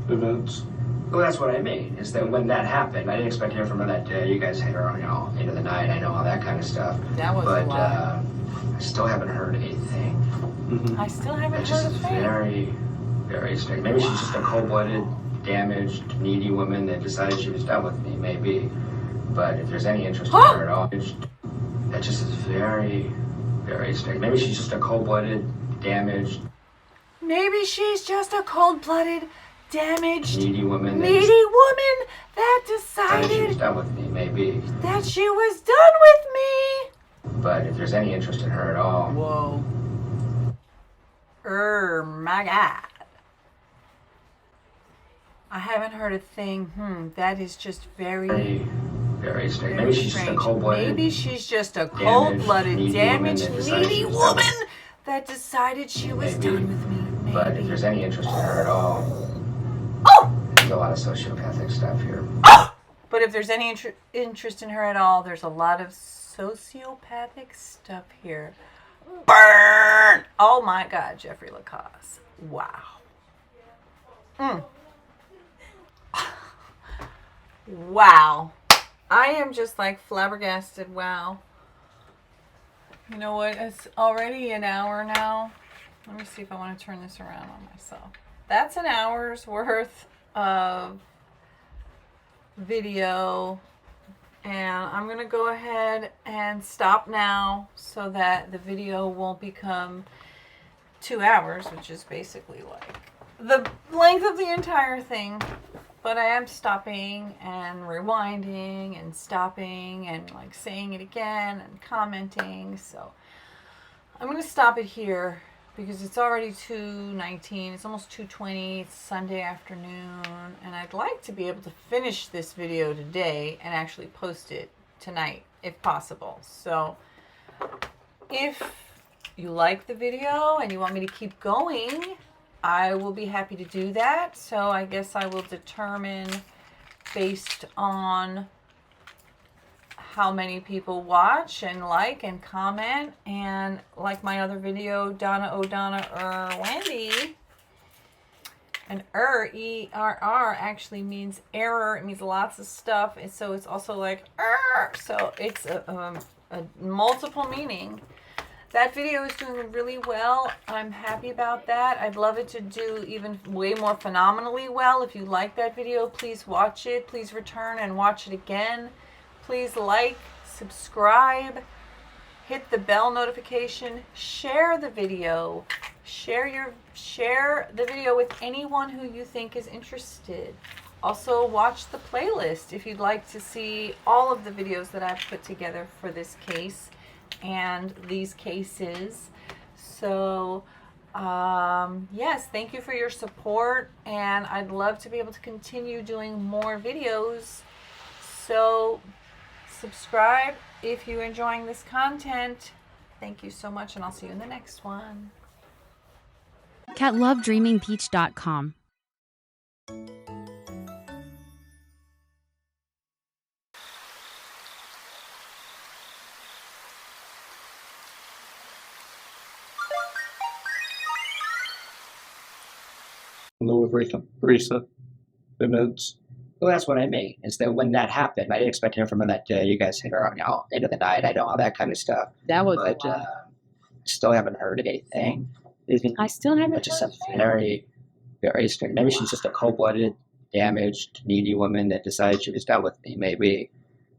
S2: events.
S5: well, that's what I mean, is that when that happened, I didn't expect to hear from her that day. You guys hit her on, you know, into the night. I know all that kind of stuff.
S1: That was
S5: but,
S1: a lot.
S5: I still haven't heard a thing.
S1: I still haven't
S5: That
S1: heard
S5: just
S1: a
S5: is
S1: thing.
S5: very, very strange. Maybe she's just a cold-blooded, damaged, needy woman that decided she was done with me, maybe. But if there's any interest in her at all, that just is very, very strange. Maybe she's just a cold-blooded, damaged,
S1: Maybe she's just a cold-blooded, damaged,
S5: needy woman that
S1: needy woman that
S5: decided she was
S1: decided
S5: done with me, maybe.
S1: that she was done with me.
S5: But if there's any interest in her at all,
S1: Whoa. My God. I haven't heard a thing. That is just
S5: very,
S1: very,
S5: very strange.
S1: very
S5: Maybe she's just a
S1: strange.
S5: cold-blooded,
S1: Maybe she's just a cold-blooded,
S5: needy
S1: damaged,
S5: woman that decided
S1: needy
S5: she was done with
S1: woman that decided she was
S5: Maybe.
S1: done with me. Maybe.
S5: But if there's any interest in her at all, there's a lot of sociopathic stuff here.
S1: But if there's any interest in her at all, there's a lot of sociopathic stuff here. Burn! Oh my God, Jeffrey Lacasse. Wow. Wow. I am just like flabbergasted. Wow. You know what? It's already an hour now. Let me see if I want to turn this around on myself. That's an hour's worth of video. And I'm going to go ahead and stop now so that the video won't become 2 hours, which is basically like the length of the entire thing. But I am stopping and rewinding and stopping and like saying it again and commenting. So I'm going to stop it here because it's already 2:19. It's almost 2:20. It's Sunday afternoon. And I'd like to be able to finish this video today and actually post it tonight if possible. So if you like the video and you want me to keep going, I will be happy to do that. So I guess I will determine based on how many people watch and like and comment. And like my other video, Donna O'Donna Wendy. And E-R-R actually means error. It means lots of stuff. And so it's also like so it's a multiple meaning. That video is doing really well. I'm happy about that. I'd love it to do even way more phenomenally well. If you like that video, please watch it. Please return and watch it again. Please like, subscribe, hit the bell notification, share the video. Share the video with anyone who you think is interested. Also, watch the playlist if you'd like to see all of the videos that I've put together for this case and these cases. So yes, thank you for your support, and I'd love to be able to continue doing more videos. So subscribe if you're enjoying this content. Thank you so much, and I'll see you in the next one.
S10: At lovedreamingpeach.com.
S6: lieu of recent events.
S7: Well, that's what I mean, is that when that happened, I didn't expect to hear from her that day. You guys hit her on, you know, into the night. I know all that kind of stuff.
S8: That was
S7: But
S8: a lot.
S7: still haven't heard anything.
S8: I still haven't.
S7: It just sounds very, very strange. Maybe she's just a cold-blooded, damaged, needy woman that decided she was done with me, maybe.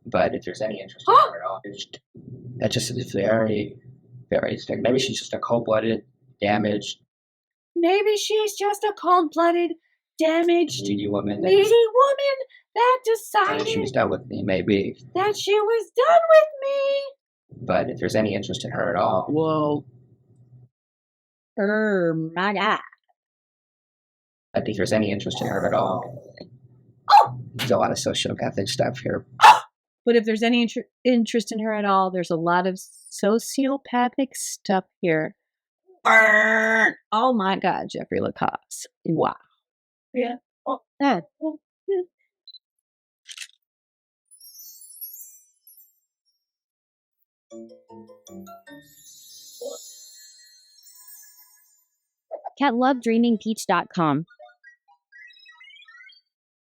S7: But if there's any interest in her at all, that just is very, very sick. Maybe she's just a cold-blooded, damaged,
S8: Maybe she's just a cold-blooded, damaged,
S7: needy woman
S8: that
S7: decided she was done with me, maybe.
S8: that she was done with me.
S7: But if there's any interest in her at all,
S8: Whoa. My God.
S7: I think there's any interest in her at all. There's a lot of sociopathic stuff here.
S8: But if there's any interest in her at all, there's a lot of sociopathic stuff here. Burn! Oh my God, Jeffrey Lacasse. Wow. Yeah. Oh, that.
S10: Cat lovedreamingpeach.com.